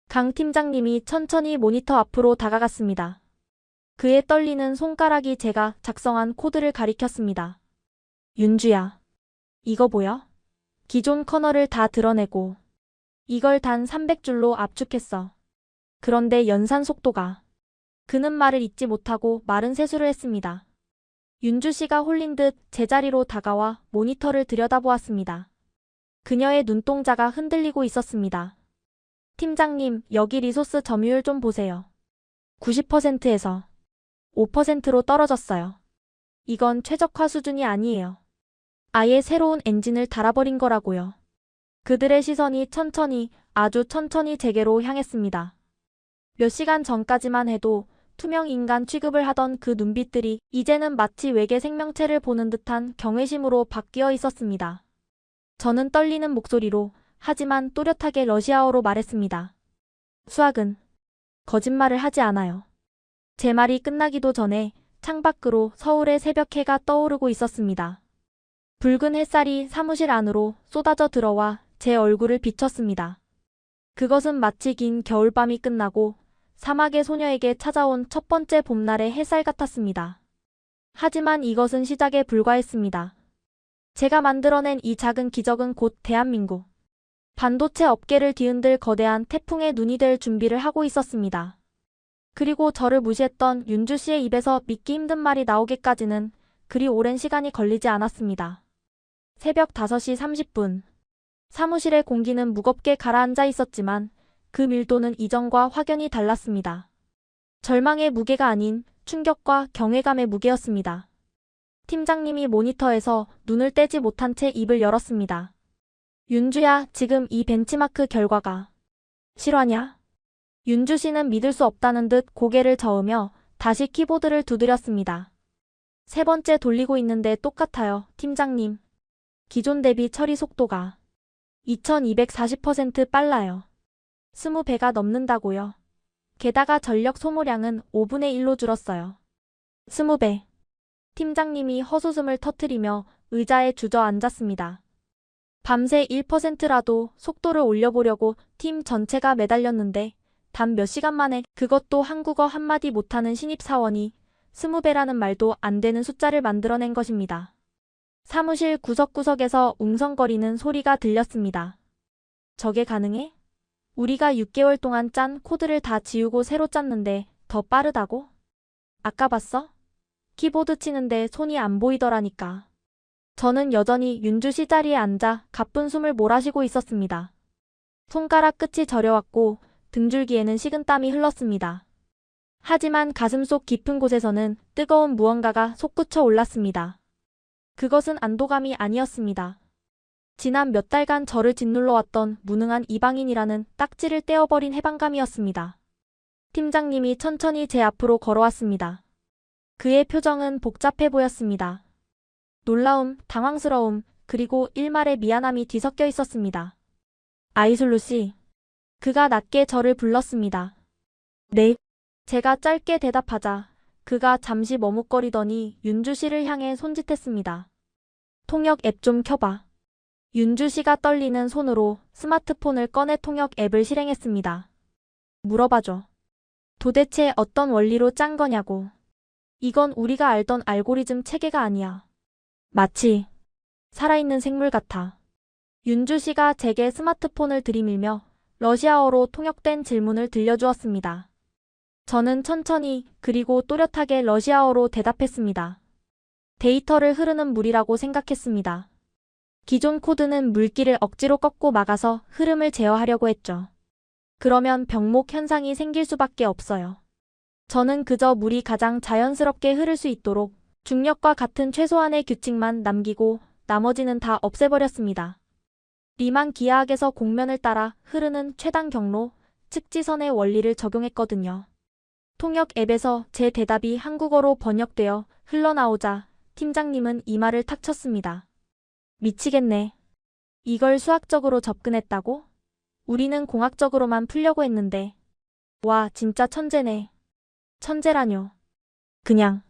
강 팀장님이 천천히 모니터 앞으로 다가갔습니다. 그의 떨리는 손가락이 제가 작성한 코드를 가리켰습니다. 윤주야, 이거 보여? 기존 커널을 다 드러내고 이걸 단 300줄로 압축했어. 그런데 연산 속도가. 그는 말을 잇지 못하고 마른 세수를 했습니다. 윤주 씨가 홀린 듯 제자리로 다가와 모니터를 들여다보았습니다. 그녀의 눈동자가 흔들리고 있었습니다. 팀장님, 여기 리소스 점유율 좀 보세요. 90%에서 5%로 떨어졌어요. 이건 최적화 수준이 아니에요. 아예 새로운 엔진을 달아버린 거라고요. 그들의 시선이 천천히, 아주 천천히 제게로 향했습니다. 몇 시간 전까지만 해도 투명 인간 취급을 하던 그 눈빛들이 이제는 마치 외계 생명체를 보는 듯한 경외심으로 바뀌어 있었습니다. 저는 떨리는 목소리로 하지만 또렷하게 러시아어로 말했습니다. 수학은 거짓말을 하지 않아요. 제 말이 끝나기도 전에 창밖으로 서울의 새벽해가 떠오르고 있었습니다. 붉은 햇살이 사무실 안으로 쏟아져 들어와 제 얼굴을 비췄습니다. 그것은 마치 긴 겨울밤이 끝나고 사막의 소녀에게 찾아온 첫 번째 봄날의 햇살 같았습니다. 하지만 이것은 시작에 불과했습니다. 제가 만들어낸 이 작은 기적은 곧 대한민국 반도체 업계를 뒤흔들 거대한 태풍의 눈이 될 준비를 하고 있었습니다. 그리고 저를 무시했던 윤주 씨의 입에서 믿기 힘든 말이 나오기까지는 그리 오랜 시간이 걸리지 않았습니다. 새벽 5시 30분. 사무실의 공기는 무겁게 가라앉아 있었지만 그 밀도는 이전과 확연히 달랐습니다. 절망의 무게가 아닌 충격과 경외감의 무게였습니다. 팀장님이 모니터에서 눈을 떼지 못한 채 입을 열었습니다. 윤주야, 지금 이 벤치마크 결과가 실화냐? 윤주 씨는 믿을 수 없다는 듯 고개를 저으며 다시 키보드를 두드렸습니다. 세 번째 돌리고 있는데 똑같아요, 팀장님. 기존 대비 처리 속도가 2240% 빨라요. 20배가 넘는다고요. 게다가 전력 소모량은 5분의 1로 줄었어요. 20배. 팀장님이 헛웃음을 터뜨리며 의자에 주저앉았습니다. 밤새 1%라도 속도를 올려보려고 팀 전체가 매달렸는데 단 몇 시간 만에 그것도 한국어 한마디 못하는 신입사원이 20배라는 말도 안 되는 숫자를 만들어낸 것입니다. 사무실 구석구석에서 웅성거리는 소리가 들렸습니다. 저게 가능해? 우리가 6개월 동안 짠 코드를 다 지우고 새로 짰는데 더 빠르다고? 아까 봤어? 키보드 치는데 손이 안 보이더라니까. 저는 여전히 윤주 씨 자리에 앉아 가쁜 숨을 몰아쉬고 있었습니다. 손가락 끝이 저려왔고 등줄기에는 식은땀이 흘렀습니다. 하지만 가슴속 깊은 곳에서는 뜨거운 무언가가 솟구쳐 올랐습니다. 그것은 안도감이 아니었습니다. 지난 몇 달간 저를 짓눌러왔던 무능한 이방인이라는 딱지를 떼어버린 해방감이었습니다. 팀장님이 천천히 제 앞으로 걸어왔습니다. 그의 표정은 복잡해 보였습니다. 놀라움, 당황스러움, 그리고 일말의 미안함이 뒤섞여 있었습니다. 아이솔루 씨. 그가 낮게 저를 불렀습니다. 네. 제가 짧게 대답하자 그가 잠시 머뭇거리더니 윤주 씨를 향해 손짓했습니다. 통역 앱 좀 켜봐. 윤주 씨가 떨리는 손으로 스마트폰을 꺼내 통역 앱을 실행했습니다. 물어봐줘. 도대체 어떤 원리로 짠 거냐고. 이건 우리가 알던 알고리즘 체계가 아니야. 마치 살아있는 생물 같아. 윤주 씨가 제게 스마트폰을 들이밀며 러시아어로 통역된 질문을 들려주었습니다. 저는 천천히 그리고 또렷하게 러시아어로 대답했습니다. 데이터를 흐르는 물이라고 생각했습니다. 기존 코드는 물기를 억지로 꺾고 막아서 흐름을 제어하려고 했죠. 그러면 병목 현상이 생길 수밖에 없어요. 저는 그저 물이 가장 자연스럽게 흐를 수 있도록 중력과 같은 최소한의 규칙만 남기고 나머지는 다 없애버렸습니다. 리만 기하학에서 공면을 따라 흐르는 최단 경로, 측지선의 원리를 적용했거든요. 통역 앱에서 제 대답이 한국어로 번역되어 흘러나오자 팀장님은 이마를 탁 쳤습니다. 미치겠네. 이걸 수학적으로 접근했다고? 우리는 공학적으로만 풀려고 했는데. 와, 진짜 천재네. 천재라뇨. 그냥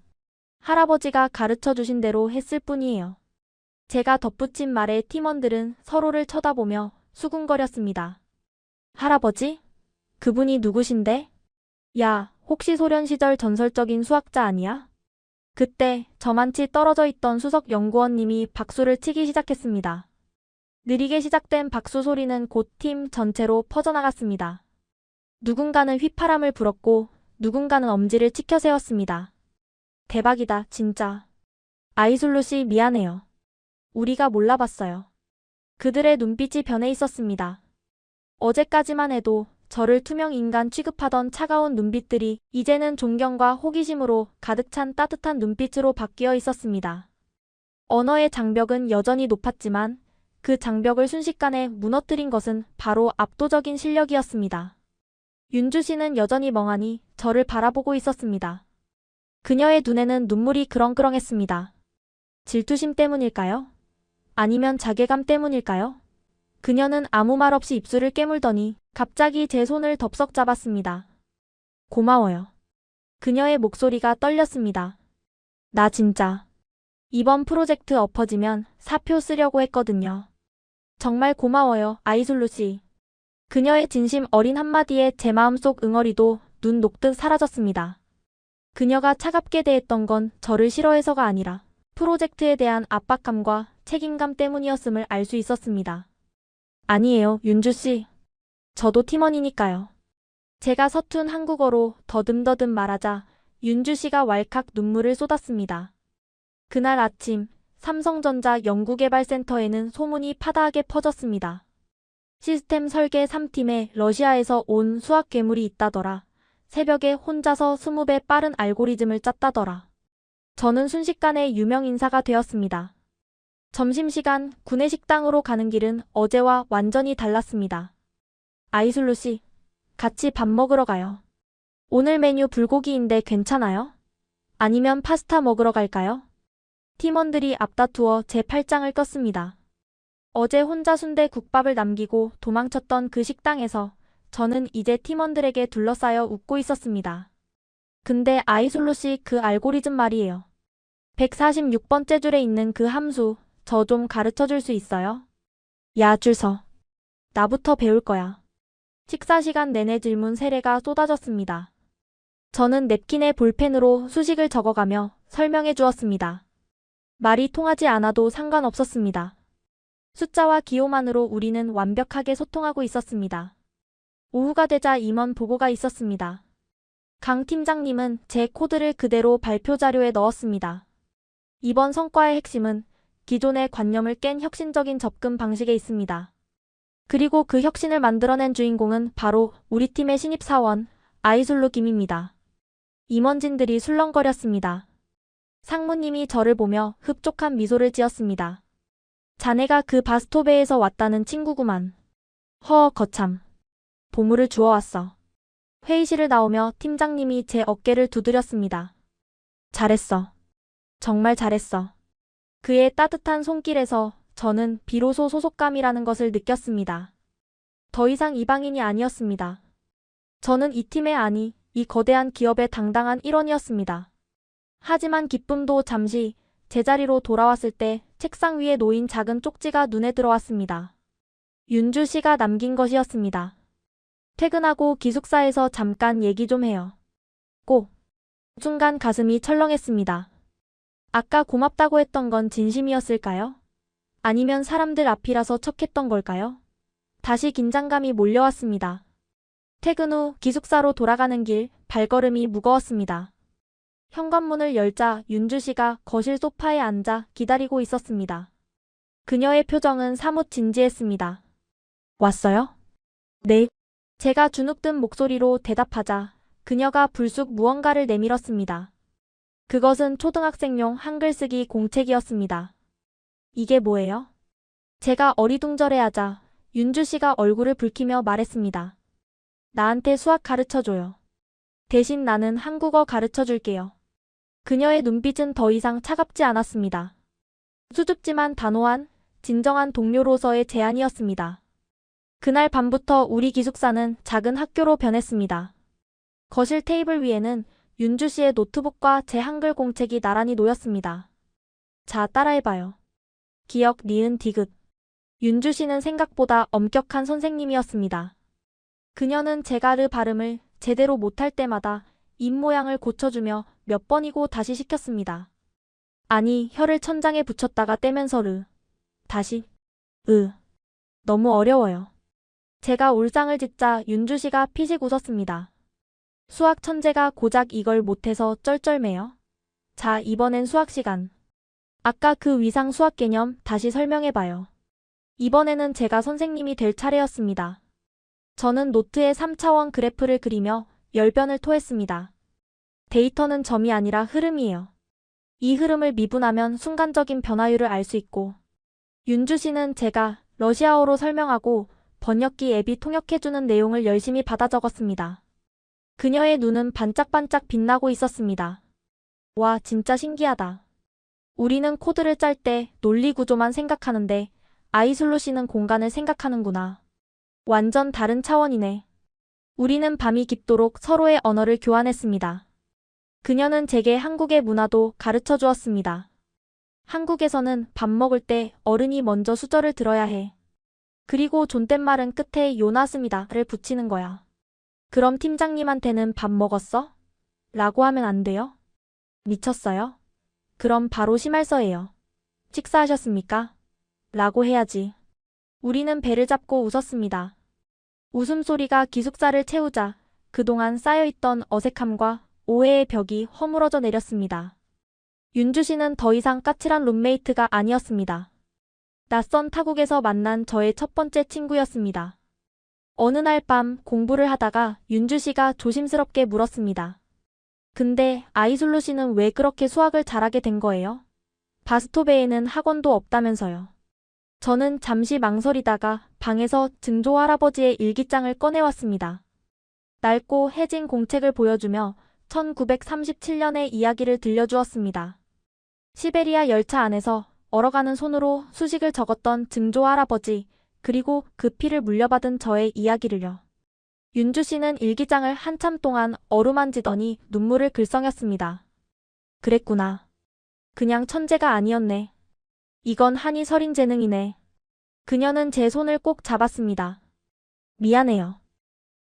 할아버지가 가르쳐 주신 대로 했을 뿐이에요. 제가 덧붙인 말에 팀원들은 서로를 쳐다보며 수군거렸습니다. 할아버지? 그분이 누구신데? 야, 혹시 소련 시절 전설적인 수학자 아니야? 그때 저만치 떨어져 있던 수석 연구원님이 박수를 치기 시작했습니다. 느리게 시작된 박수 소리는 곧 팀 전체로 퍼져나갔습니다. 누군가는 휘파람을 불었고 누군가는 엄지를 치켜 세웠습니다. 대박이다, 진짜. 아이술루 씨 미안해요. 우리가 몰라봤어요. 그들의 눈빛이 변해 있었습니다. 어제까지만 해도 저를 투명 인간 취급하던 차가운 눈빛들이 이제는 존경과 호기심으로 가득 찬 따뜻한 눈빛으로 바뀌어 있었습니다. 언어의 장벽은 여전히 높았지만 그 장벽을 순식간에 무너뜨린 것은 바로 압도적인 실력이었습니다. 윤주 씨는 여전히 멍하니 저를 바라보고 있었습니다. 그녀의 눈에는 눈물이 그렁그렁했습니다. 질투심 때문일까요? 아니면 자괴감 때문일까요? 그녀는 아무 말 없이 입술을 깨물더니 갑자기 제 손을 덥석 잡았습니다. 고마워요. 그녀의 목소리가 떨렸습니다. 나 진짜 이번 프로젝트 엎어지면 사표 쓰려고 했거든요. 정말 고마워요, 아이술루 씨. 그녀의 진심 어린 한마디에 제 마음속 응어리도 눈 녹듯 사라졌습니다. 그녀가 차갑게 대했던 건 저를 싫어해서가 아니라 프로젝트에 대한 압박감과 책임감 때문이었음을 알 수 있었습니다. 아니에요, 윤주 씨. 저도 팀원이니까요. 제가 서툰 한국어로 더듬더듬 말하자 윤주 씨가 왈칵 눈물을 쏟았습니다. 그날 아침 삼성전자 연구개발센터에는 소문이 파다하게 퍼졌습니다. 시스템 설계 3팀에 러시아에서 온 수학 괴물이 있다더라. 새벽에 혼자서 20배 빠른 알고리즘을 짰다더라. 저는 순식간에 유명 인사가 되었습니다. 점심시간 구내식당으로 가는 길은 어제와 완전히 달랐습니다. 아이술루 씨, 같이 밥 먹으러 가요. 오늘 메뉴 불고기인데 괜찮아요? 아니면 파스타 먹으러 갈까요? 팀원들이 앞다투어 제 팔짱을 꼈습니다. 어제 혼자 순대국밥을 남기고 도망쳤던 그 식당에서 저는 이제 팀원들에게 둘러싸여 웃고 있었습니다. 근데 아이솔로 씨 그 알고리즘 말이에요. 146번째 줄에 있는 그 함수 저 좀 가르쳐 줄 수 있어요? 야, 줄 서. 나부터 배울 거야. 식사 시간 내내 질문 세례가 쏟아졌습니다. 저는 냅킨에 볼펜으로 수식을 적어가며 설명해 주었습니다. 말이 통하지 않아도 상관없었습니다. 숫자와 기호만으로 우리는 완벽하게 소통하고 있었습니다. 오후가 되자 임원 보고가 있었습니다. 강 팀장님은 제 코드를 그대로 발표 자료에 넣었습니다. 이번 성과의 핵심은 기존의 관념을 깬 혁신적인 접근 방식에 있습니다. 그리고 그 혁신을 만들어낸 주인공은 바로 우리 팀의 신입사원 아이솔루 김입니다. 임원진들이 술렁거렸습니다. 상무님이 저를 보며 흡족한 미소를 지었습니다. 자네가 그 바스토베에서 왔다는 친구구만. 거참. 보물을 주워왔어. 회의실을 나오며 팀장님이 제 어깨를 두드렸습니다. 잘했어. 정말 잘했어. 그의 따뜻한 손길에서 저는 비로소 소속감이라는 것을 느꼈습니다. 더 이상 이방인이 아니었습니다. 저는 이 팀의 아니, 이 거대한 기업의 당당한 일원이었습니다. 하지만 기쁨도 잠시 제자리로 돌아왔을 때 책상 위에 놓인 작은 쪽지가 눈에 들어왔습니다. 윤주 씨가 남긴 것이었습니다. 퇴근하고 기숙사에서 잠깐 얘기 좀 해요. 꼭. 순간 가슴이 철렁했습니다. 아까 고맙다고 했던 건 진심이었을까요? 아니면 사람들 앞이라서 척했던 걸까요? 다시 긴장감이 몰려왔습니다. 퇴근 후 기숙사로 돌아가는 길 발걸음이 무거웠습니다. 현관문을 열자 윤주 씨가 거실 소파에 앉아 기다리고 있었습니다. 그녀의 표정은 사뭇 진지했습니다. 왔어요? 네. 제가 주눅든 목소리로 대답하자 그녀가 불쑥 무언가를 내밀었습니다. 그것은 초등학생용 한글쓰기 공책이었습니다. 이게 뭐예요? 제가 어리둥절해하자 윤주 씨가 얼굴을 붉히며 말했습니다. 나한테 수학 가르쳐줘요. 대신 나는 한국어 가르쳐줄게요. 그녀의 눈빛은 더 이상 차갑지 않았습니다. 수줍지만 단호한, 진정한 동료로서의 제안이었습니다. 그날 밤부터 우리 기숙사는 작은 학교로 변했습니다. 거실 테이블 위에는 윤주 씨의 노트북과 제 한글 공책이 나란히 놓였습니다. 자, 따라해봐요. 기억, 니은, 디귿. 윤주 씨는 생각보다 엄격한 선생님이었습니다. 그녀는 제가 르 발음을 제대로 못할 때마다 입 모양을 고쳐주며 몇 번이고 다시 시켰습니다. 아니, 혀를 천장에 붙였다가 떼면서 르. 다시. 너무 어려워요. 제가 울상을 짓자 윤주 씨가 피식 웃었습니다. 수학 천재가 고작 이걸 못해서 쩔쩔매요. 자, 이번엔 수학 시간. 아까 그 위상 수학 개념 다시 설명해봐요. 이번에는 제가 선생님이 될 차례였습니다. 저는 노트에 3차원 그래프를 그리며 열변을 토했습니다. 데이터는 점이 아니라 흐름이에요. 이 흐름을 미분하면 순간적인 변화율을 알 수 있고, 윤주 씨는 제가 러시아어로 설명하고 번역기 앱이 통역해주는 내용을 열심히 받아 적었습니다. 그녀의 눈은 반짝반짝 빛나고 있었습니다. 와, 진짜 신기하다. 우리는 코드를 짤 때 논리 구조만 생각하는데 아이슬로 씨는 공간을 생각하는구나. 완전 다른 차원이네. 우리는 밤이 깊도록 서로의 언어를 교환했습니다. 그녀는 제게 한국의 문화도 가르쳐 주었습니다. 한국에서는 밥 먹을 때 어른이 먼저 수저를 들어야 해. 그리고 존댓말은 끝에 요나스미다를 붙이는 거야. 그럼 팀장님한테는 밥 먹었어? 라고 하면 안 돼요? 미쳤어요? 그럼 바로 심할서예요. 식사하셨습니까? 라고 해야지. 우리는 배를 잡고 웃었습니다. 웃음소리가 기숙사를 채우자 그동안 쌓여있던 어색함과 오해의 벽이 허물어져 내렸습니다. 윤주 씨는 더 이상 까칠한 룸메이트가 아니었습니다. 낯선 타국에서 만난 저의 첫 번째 친구였습니다. 어느 날 밤 공부를 하다가 윤주 씨가 조심스럽게 물었습니다. 근데 아이슬루 씨는 왜 그렇게 수학을 잘하게 된 거예요? 바스토베에는 학원도 없다면서요. 저는 잠시 망설이다가 방에서 증조 할아버지의 일기장을 꺼내왔습니다. 낡고 해진 공책을 보여주며 1937년의 이야기를 들려주었습니다. 시베리아 열차 안에서 얼어가는 손으로 수식을 적었던 증조 할아버지, 그리고 그 피를 물려받은 저의 이야기를요. 윤주 씨는 일기장을 한참 동안 어루만지더니 눈물을 글썽였습니다. 그랬구나. 그냥 천재가 아니었네. 이건 한이 서린 재능이네. 그녀는 제 손을 꼭 잡았습니다. 미안해요.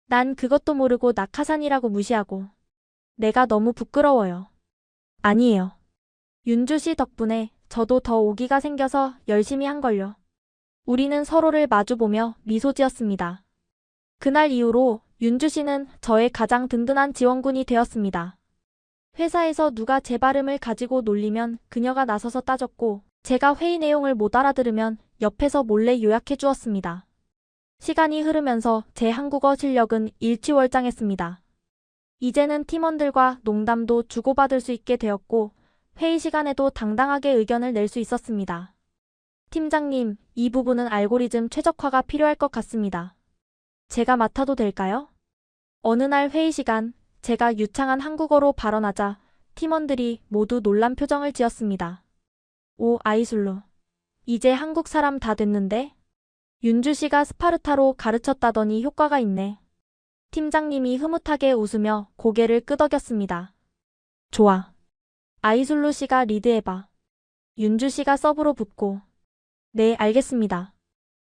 난 그것도 모르고 낙하산이라고 무시하고. 내가 너무 부끄러워요. 아니에요. 윤주 씨 덕분에 저도 더 오기가 생겨서 열심히 한걸요. 우리는 서로를 마주보며 미소 지었습니다. 그날 이후로 윤주 씨는 저의 가장 든든한 지원군이 되었습니다. 회사에서 누가 제 발음을 가지고 놀리면 그녀가 나서서 따졌고, 제가 회의 내용을 못 알아들으면 옆에서 몰래 요약해 주었습니다. 시간이 흐르면서 제 한국어 실력은 일취월장했습니다. 이제는 팀원들과 농담도 주고받을 수 있게 되었고, 회의 시간에도 당당하게 의견을 낼 수 있었습니다. 팀장님, 이 부분은 알고리즘 최적화가 필요할 것 같습니다. 제가 맡아도 될까요? 어느 날 회의 시간, 제가 유창한 한국어로 발언하자 팀원들이 모두 놀란 표정을 지었습니다. 오, 아이슬루. 이제 한국 사람 다 됐는데? 윤주 씨가 스파르타로 가르쳤다더니 효과가 있네. 팀장님이 흐뭇하게 웃으며 고개를 끄덕였습니다. 좋아. 아이슬루 씨가 리드해봐. 윤주 씨가 서브로 붙고. 네, 알겠습니다.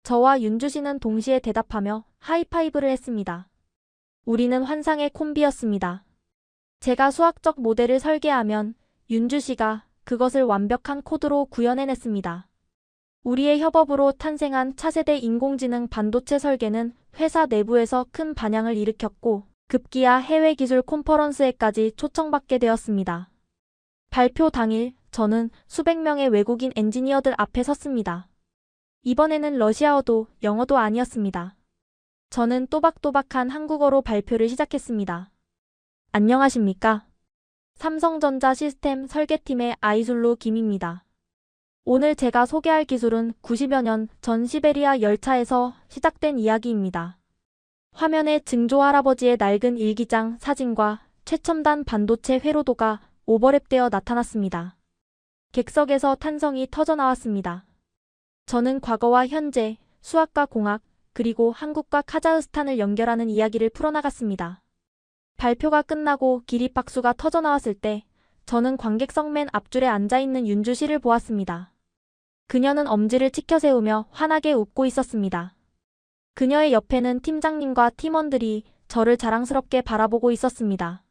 저와 윤주 씨는 동시에 대답하며 하이파이브를 했습니다. 우리는 환상의 콤비였습니다. 제가 수학적 모델을 설계하면 윤주 씨가 그것을 완벽한 코드로 구현해냈습니다. 우리의 협업으로 탄생한 차세대 인공지능 반도체 설계는 회사 내부에서 큰 반향을 일으켰고, 급기야 해외 기술 콘퍼런스에까지 초청받게 되었습니다. 발표 당일 저는 수백 명의 외국인 엔지니어들 앞에 섰습니다. 이번에는 러시아어도 영어도 아니었습니다. 저는 또박또박한 한국어로 발표를 시작했습니다. 안녕하십니까? 삼성전자 시스템 설계팀의 아이슬루 김입니다. 오늘 제가 소개할 기술은 90여 년 전 시베리아 열차에서 시작된 이야기입니다. 화면에 증조 할아버지의 낡은 일기장 사진과 최첨단 반도체 회로도가 오버랩되어 나타났습니다. 객석에서 탄성이 터져나왔습니다. 저는 과거와 현재, 수학과 공학, 그리고 한국과 카자흐스탄을 연결하는 이야기를 풀어나갔습니다. 발표가 끝나고 기립박수가 터져나왔을 때 저는 관객석 맨 앞줄에 앉아있는 윤주 씨를 보았습니다. 그녀는 엄지를 치켜세우며 환하게 웃고 있었습니다. 그녀의 옆에는 팀장님과 팀원들이 저를 자랑스럽게 바라보고 있었습니다.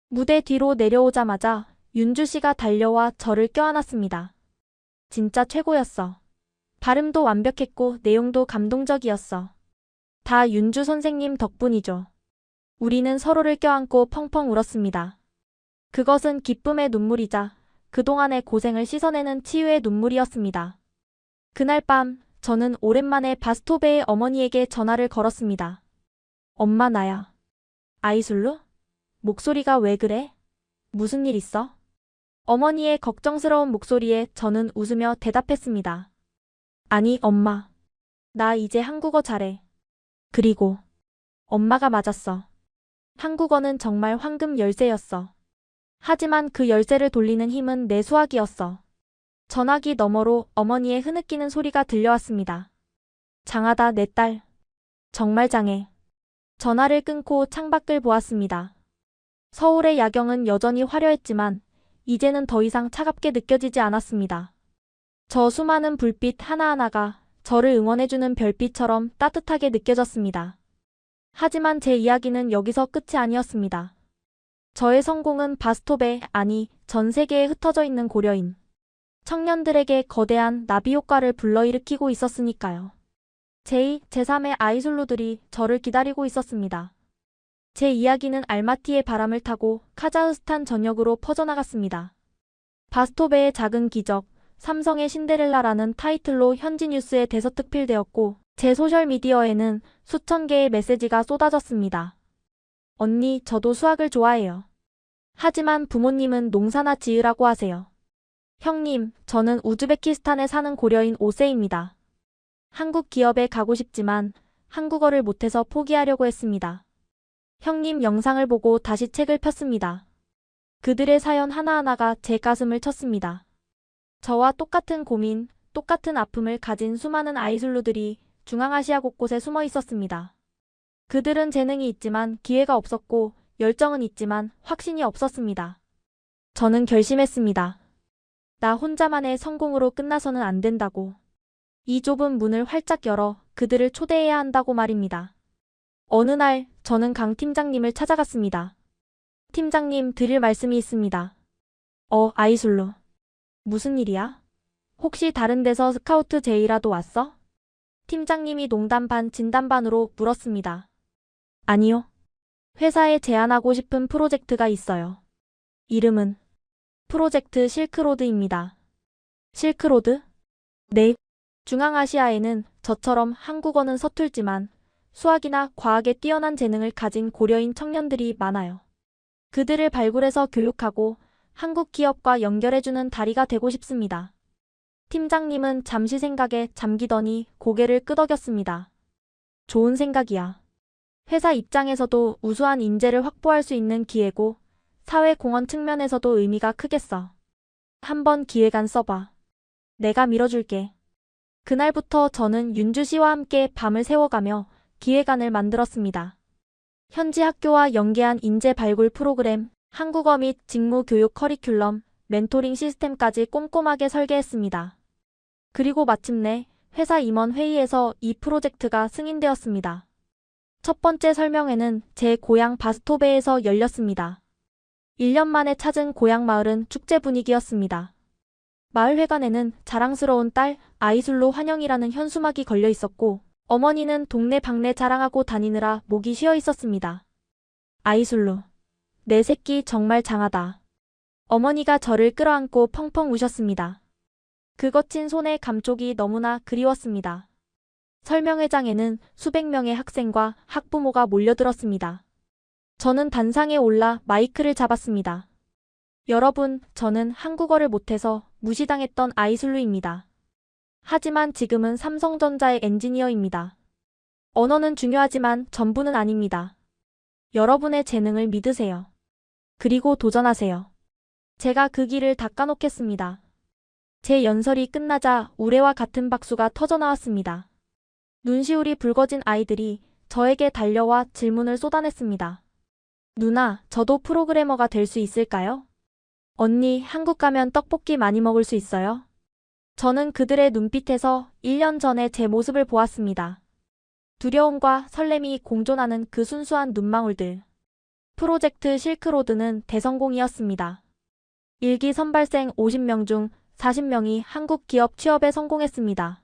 무대 뒤로 내려오자마자 윤주 씨가 달려와 저를 껴안았습니다. 진짜 최고였어. 발음도 완벽했고 내용도 감동적이었어. 다 윤주 선생님 덕분이죠. 우리는 서로를 껴안고 펑펑 울었습니다. 그것은 기쁨의 눈물이자 그동안의 고생을 씻어내는 치유의 눈물이었습니다. 그날 밤 저는 오랜만에 바스토베의 어머니에게 전화를 걸었습니다. 엄마 나야. 아이술루? 목소리가 왜 그래? 무슨 일 있어? 어머니의 걱정스러운 목소리에 저는 웃으며 대답했습니다. 아니 엄마. 나 이제 한국어 잘해. 그리고 엄마가 맞았어. 한국어는 정말 황금 열쇠였어. 하지만 그 열쇠를 돌리는 힘은 내 수학이었어. 전화기 너머로 어머니의 흐느끼는 소리가 들려왔습니다. 장하다 내 딸. 정말 장해. 전화를 끊고 창밖을 보았습니다. 서울의 야경은 여전히 화려했지만 이제는 더 이상 차갑게 느껴지지 않았습니다. 저 수많은 불빛 하나하나가 저를 응원해주는 별빛처럼 따뜻하게 느껴졌습니다. 하지만 제 이야기는 여기서 끝이 아니었습니다. 저의 성공은 바스토베, 아니 전 세계에 흩어져 있는 고려인 청년들에게 거대한 나비 효과를 불러일으키고 있었으니까요. 제2, 제3의 아이술루들이 저를 기다리고 있었습니다. 제 이야기는 알마티의 바람을 타고 카자흐스탄 전역으로 퍼져나갔습니다. 바스토베의 작은 기적, 삼성의 신데렐라라는 타이틀로 현지 뉴스에 대서특필되었고 제 소셜미디어에는 수천 개의 메시지가 쏟아졌습니다. 언니, 저도 수학을 좋아해요. 하지만 부모님은 농사나 지으라고 하세요. 형님, 저는 우즈베키스탄에 사는 고려인 오세입니다. 한국 기업에 가고 싶지만 한국어를 못해서 포기하려고 했습니다. 형님 영상을 보고 다시 책을 폈습니다. 그들의 사연 하나하나가 제 가슴을 쳤습니다. 저와 똑같은 고민, 똑같은 아픔을 가진 수많은 아이술루들이 중앙아시아 곳곳에 숨어 있었습니다. 그들은 재능이 있지만 기회가 없었고 열정은 있지만 확신이 없었습니다. 저는 결심했습니다. 나 혼자만의 성공으로 끝나서는 안 된다고. 이 좁은 문을 활짝 열어 그들을 초대해야 한다고 말입니다. 어느 날 저는 강 팀장님을 찾아갔습니다. 팀장님, 드릴 말씀이 있습니다. 아이술루. 무슨 일이야? 혹시 다른 데서 스카우트 제의라도 왔어? 팀장님이 농담 반 진담 반으로 물었습니다. 아니요. 회사에 제안하고 싶은 프로젝트가 있어요. 이름은 프로젝트 실크로드입니다. 실크로드? 네. 중앙아시아에는 저처럼 한국어는 서툴지만 수학이나 과학에 뛰어난 재능을 가진 고려인 청년들이 많아요. 그들을 발굴해서 교육하고 한국 기업과 연결해주는 다리가 되고 싶습니다. 팀장님은 잠시 생각에 잠기더니 고개를 끄덕였습니다. 좋은 생각이야. 회사 입장에서도 우수한 인재를 확보할 수 있는 기회고 사회 공헌 측면에서도 의미가 크겠어. 한번 기획안 써봐. 내가 밀어줄게. 그날부터 저는 윤주 씨와 함께 밤을 새워가며 기획안을 만들었습니다. 현지 학교와 연계한 인재 발굴 프로그램, 한국어 및 직무 교육 커리큘럼, 멘토링 시스템까지 꼼꼼하게 설계했습니다. 그리고 마침내 회사 임원 회의에서 이 프로젝트가 승인되었습니다. 첫 번째 설명회는 제 고향 바스토베에서 열렸습니다. 1년 만에 찾은 고향 마을은 축제 분위기였습니다. 마을회관에는 자랑스러운 딸 아이술루 환영이라는 현수막이 걸려 있었고 어머니는 동네 방네 자랑하고 다니느라 목이 쉬어 있었습니다. 아이술루, 내 새끼 정말 장하다. 어머니가 저를 끌어안고 펑펑 우셨습니다. 그 거친 손의 감촉이 너무나 그리웠습니다. 설명회장에는 수백 명의 학생과 학부모가 몰려들었습니다. 저는 단상에 올라 마이크를 잡았습니다. 여러분, 저는 한국어를 못해서 무시당했던 아이술루입니다. 하지만 지금은 삼성전자의 엔지니어입니다. 언어는 중요하지만 전부는 아닙니다. 여러분의 재능을 믿으세요. 그리고 도전하세요. 제가 그 길을 닦아놓겠습니다. 제 연설이 끝나자 우레와 같은 박수가 터져나왔습니다. 눈시울이 붉어진 아이들이 저에게 달려와 질문을 쏟아냈습니다. 누나, 저도 프로그래머가 될 수 있을까요? 언니, 한국 가면 떡볶이 많이 먹을 수 있어요? 저는 그들의 눈빛에서 1년 전에 제 모습을 보았습니다. 두려움과 설렘이 공존하는 그 순수한 눈망울들. 프로젝트 실크로드는 대성공이었습니다. 일기 선발생 50명 중 40명이 한국 기업 취업에 성공했습니다.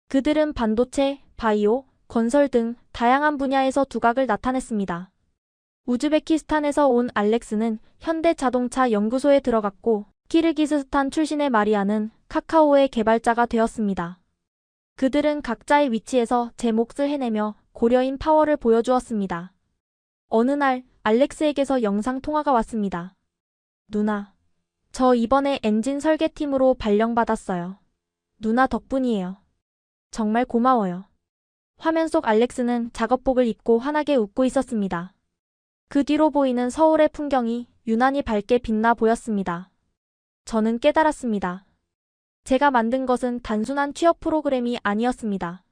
그들은 반도체, 바이오, 건설 등 다양한 분야에서 두각을 나타냈습니다. 우즈베키스탄에서 온 알렉스는 현대자동차 연구소에 들어갔고 키르기스스탄 출신의 마리아는 카카오의 개발자가 되었습니다. 그들은 각자의 위치에서 제 몫을 해내며 고려인 파워를 보여주었습니다. 어느 날 알렉스에게서 영상 통화가 왔습니다. 누나, 저 이번에 엔진 설계팀으로 발령받았어요. 누나 덕분이에요. 정말 고마워요. 화면 속 알렉스는 작업복을 입고 환하게 웃고 있었습니다. 그 뒤로 보이는 서울의 풍경이 유난히 밝게 빛나 보였습니다. 저는 깨달았습니다. 제가 만든 것은 단순한 취업 프로그램이 아니었습니다.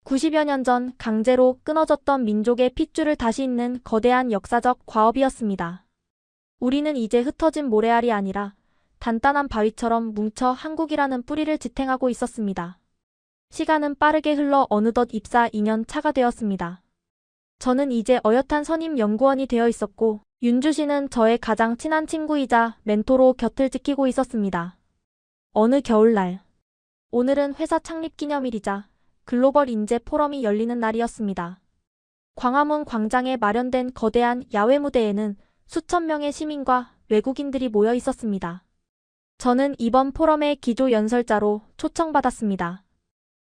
90여 년 전 강제로 끊어졌던 민족의 핏줄을 다시 잇는 거대한 역사적 과업이었습니다. 우리는 이제 흩어진 모래알이 아니라 단단한 바위처럼 뭉쳐 한국이라는 뿌리를 지탱하고 있었습니다. 시간은 빠르게 흘러 어느덧 입사 2년 차가 되었습니다. 저는 이제 어엿한 선임 연구원이 되어 있었고 윤주 씨는 저의 가장 친한 친구이자 멘토로 곁을 지키고 있었습니다. 어느 겨울날, 오늘은 회사 창립 기념일이자 글로벌 인재 포럼이 열리는 날이었습니다. 광화문 광장에 마련된 거대한 야외 무대에는 수천 명의 시민과 외국인들이 모여 있었습니다. 저는 이번 포럼의 기조 연설자로 초청받았습니다.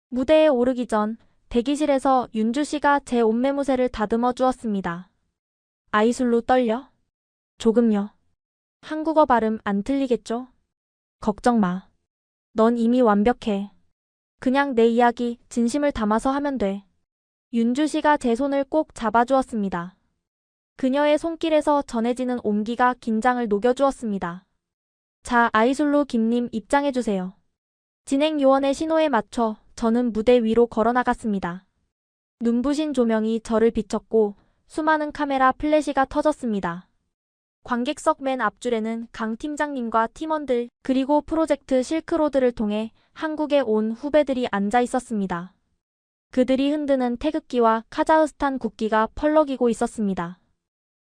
무대에 오르기 전 대기실에서 윤주 씨가 제 옷매무새를 다듬어 주었습니다. 아이술로 떨려? 조금요. 한국어 발음 안 틀리겠죠? 걱정 마. 넌 이미 완벽해. 그냥 내 이야기 진심을 담아서 하면 돼. 윤주 씨가 제 손을 꼭 잡아주었습니다. 그녀의 손길에서 전해지는 온기가 긴장을 녹여주었습니다. 자, 아이술로 김님 입장해주세요. 진행 요원의 신호에 맞춰 저는 무대 위로 걸어나갔습니다. 눈부신 조명이 저를 비췄고 수많은 카메라 플래시가 터졌습니다. 관객석 맨 앞줄에는 강 팀장님과 팀원들 그리고 프로젝트 실크로드를 통해 한국에 온 후배들이 앉아 있었습니다. 그들이 흔드는 태극기와 카자흐스탄 국기가 펄럭이고 있었습니다.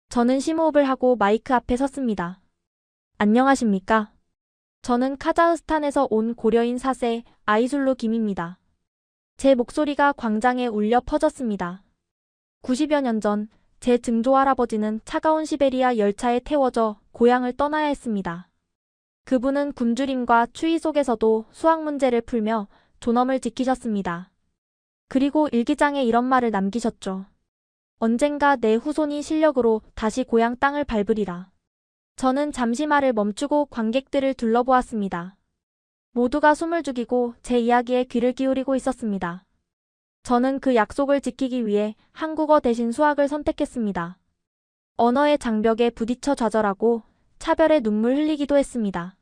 저는 심호흡을 하고 마이크 앞에 섰습니다. 안녕하십니까? 저는 카자흐스탄에서 온 고려인 4세 아이술루 김입니다. 제 목소리가 광장에 울려 퍼졌습니다. 90여 년 전 제 증조 할아버지는 차가운 시베리아 열차에 태워져 고향을 떠나야 했습니다. 그분은 굶주림과 추위 속에서도 수학 문제를 풀며 존엄을 지키셨습니다. 그리고 일기장에 이런 말을 남기셨죠. 언젠가 내 후손이 실력으로 다시 고향 땅을 밟으리라. 저는 잠시 말을 멈추고 관객들을 둘러보았습니다. 모두가 숨을 죽이고 제 이야기에 귀를 기울이고 있었습니다. 저는 그 약속을 지키기 위해 한국어 대신 수학을 선택했습니다. 언어의 장벽에 부딪혀 좌절하고 차별의 눈물 흘리기도 했습니다.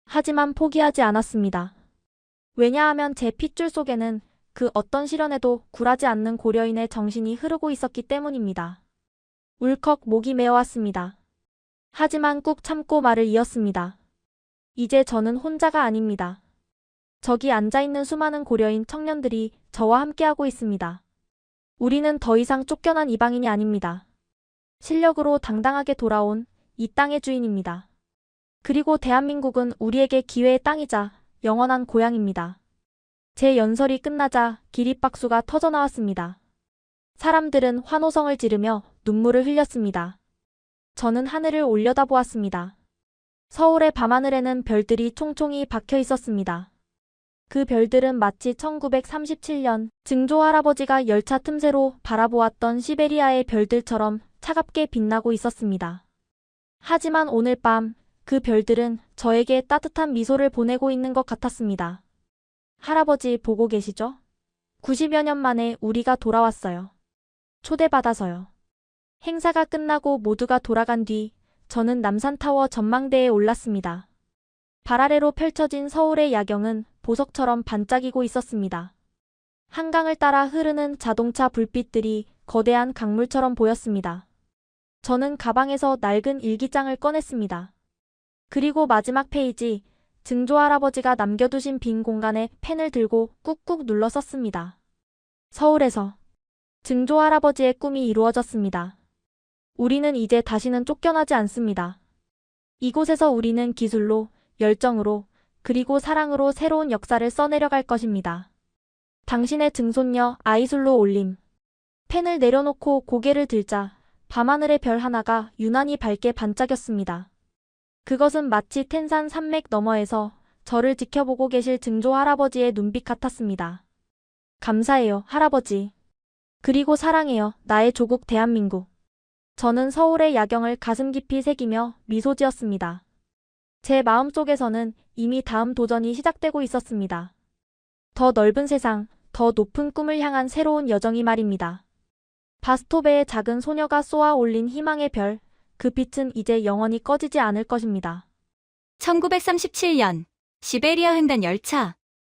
하지만 포기하지 않았습니다. 왜냐하면 제 핏줄 속에는 그 어떤 시련에도 굴하지 않는 고려인의 정신이 흐르고 있었기 때문입니다. 울컥 목이 메어왔습니다. 하지만 꾹 참고 말을 이었습니다. 이제 저는 혼자가 아닙니다. 저기 앉아있는 수많은 고려인 청년들이 저와 함께하고 있습니다. 우리는 더 이상 쫓겨난 이방인이 아닙니다. 실력으로 당당하게 돌아온 이 땅의 주인입니다. 그리고 대한민국은 우리에게 기회의 땅이자 영원한 고향입니다. 제 연설이 끝나자 기립박수가 터져나왔습니다. 사람들은 환호성을 지르며 눈물을 흘렸습니다. 저는 하늘을 올려다보았습니다. 서울의 밤하늘에는 별들이 총총히 박혀 있었습니다. 그 별들은 마치 1937년 증조 할아버지가 열차 틈새로 바라보았던 시베리아의 별들처럼 차갑게 빛나고 있었습니다. 하지만 오늘 밤 그 별들은 저에게 따뜻한 미소를 보내고 있는 것 같았습니다. 할아버지 보고 계시죠? 90여 년 만에 우리가 돌아왔어요. 초대받아서요. 행사가 끝나고 모두가 돌아간 뒤 저는 남산타워 전망대에 올랐습니다. 발 아래로 펼쳐진 서울의 야경은 보석처럼 반짝이고 있었습니다. 한강을 따라 흐르는 자동차 불빛들이 거대한 강물처럼 보였습니다. 저는 가방에서 낡은 일기장을 꺼냈습니다. 그리고 마지막 페이지, 증조 할아버지가 남겨두신 빈 공간에 펜을 들고 꾹꾹 눌러 썼습니다. 서울에서 증조 할아버지의 꿈이 이루어졌습니다. 우리는 이제 다시는 쫓겨나지 않습니다. 이곳에서 우리는 기술로, 열정으로, 그리고 사랑으로 새로운 역사를 써내려갈 것입니다. 당신의 증손녀 아이술로 올림. 펜을 내려놓고 고개를 들자 밤하늘의 별 하나가 유난히 밝게 반짝였습니다. 그것은 마치 텐산 산맥 너머에서 저를 지켜보고 계실 증조 할아버지의 눈빛 같았습니다. 감사해요, 할아버지. 그리고 사랑해요, 나의 조국 대한민국. 저는 서울의 야경을 가슴 깊이 새기며 미소 지었습니다. 제 마음속에서는 이미 다음 도전이 시작되고 있었습니다. 더 넓은 세상, 더 높은 꿈을 향한 새로운 여정이 말입니다. 바스토베의 작은 소녀가 쏘아 올린 희망의 별, 그 빛은 이제 영원히 꺼지지 않을 것입니다. 1937년 시베리아 횡단 열차.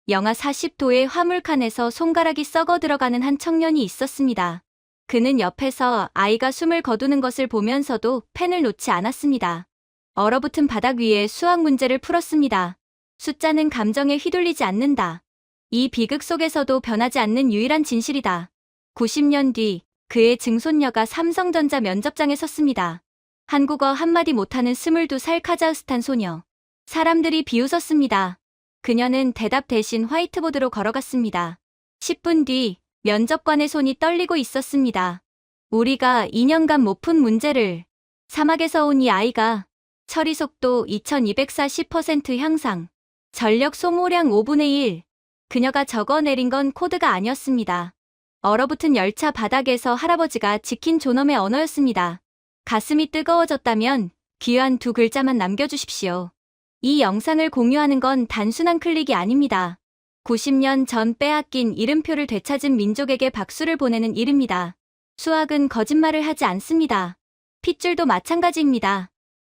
영하 40도의 화물칸에서 손가락이 썩어 들어가는 한 청년이 있었습니다. 그는 옆에서 아이가 숨을 거두는 것을 보면서도 펜을 놓지 않았습니다. 얼어붙은 바닥 위에 수학 문제를 풀었습니다. 숫자는 감정에 휘둘리지 않는다. 이 비극 속에서도 변하지 않는 유일한 진실이다. 90년 뒤 그의 증손녀가 삼성전자 면접장에 섰습니다. 한국어 한마디 못하는 22살 카자흐스탄 소녀. 사람들이 비웃었습니다. 그녀는 대답 대신 화이트보드로 걸어갔습니다. 10분 뒤 면접관의 손이 떨리고 있었습니다. 우리가 2년간 못 푼 문제를. 사막에서 온 이 아이가 처리 속도 2240% 향상, 전력 소모량 5분의 1. 그녀가 적어내린 건 코드가 아니었습니다. 얼어붙은 열차 바닥에서 할아버지가 지킨 존엄의 언어였습니다. 가슴이 뜨거워졌다면 귀한 두 글자만 남겨주십시오. 이 영상을 공유하는 건 단순한 클릭이 아닙니다. 90년 전 빼앗긴 이름표를 되찾은 민족에게 박수를 보내는 일입니다. 수학은 거짓말을 하지 않습니다. 핏줄도 마찬가지입니다.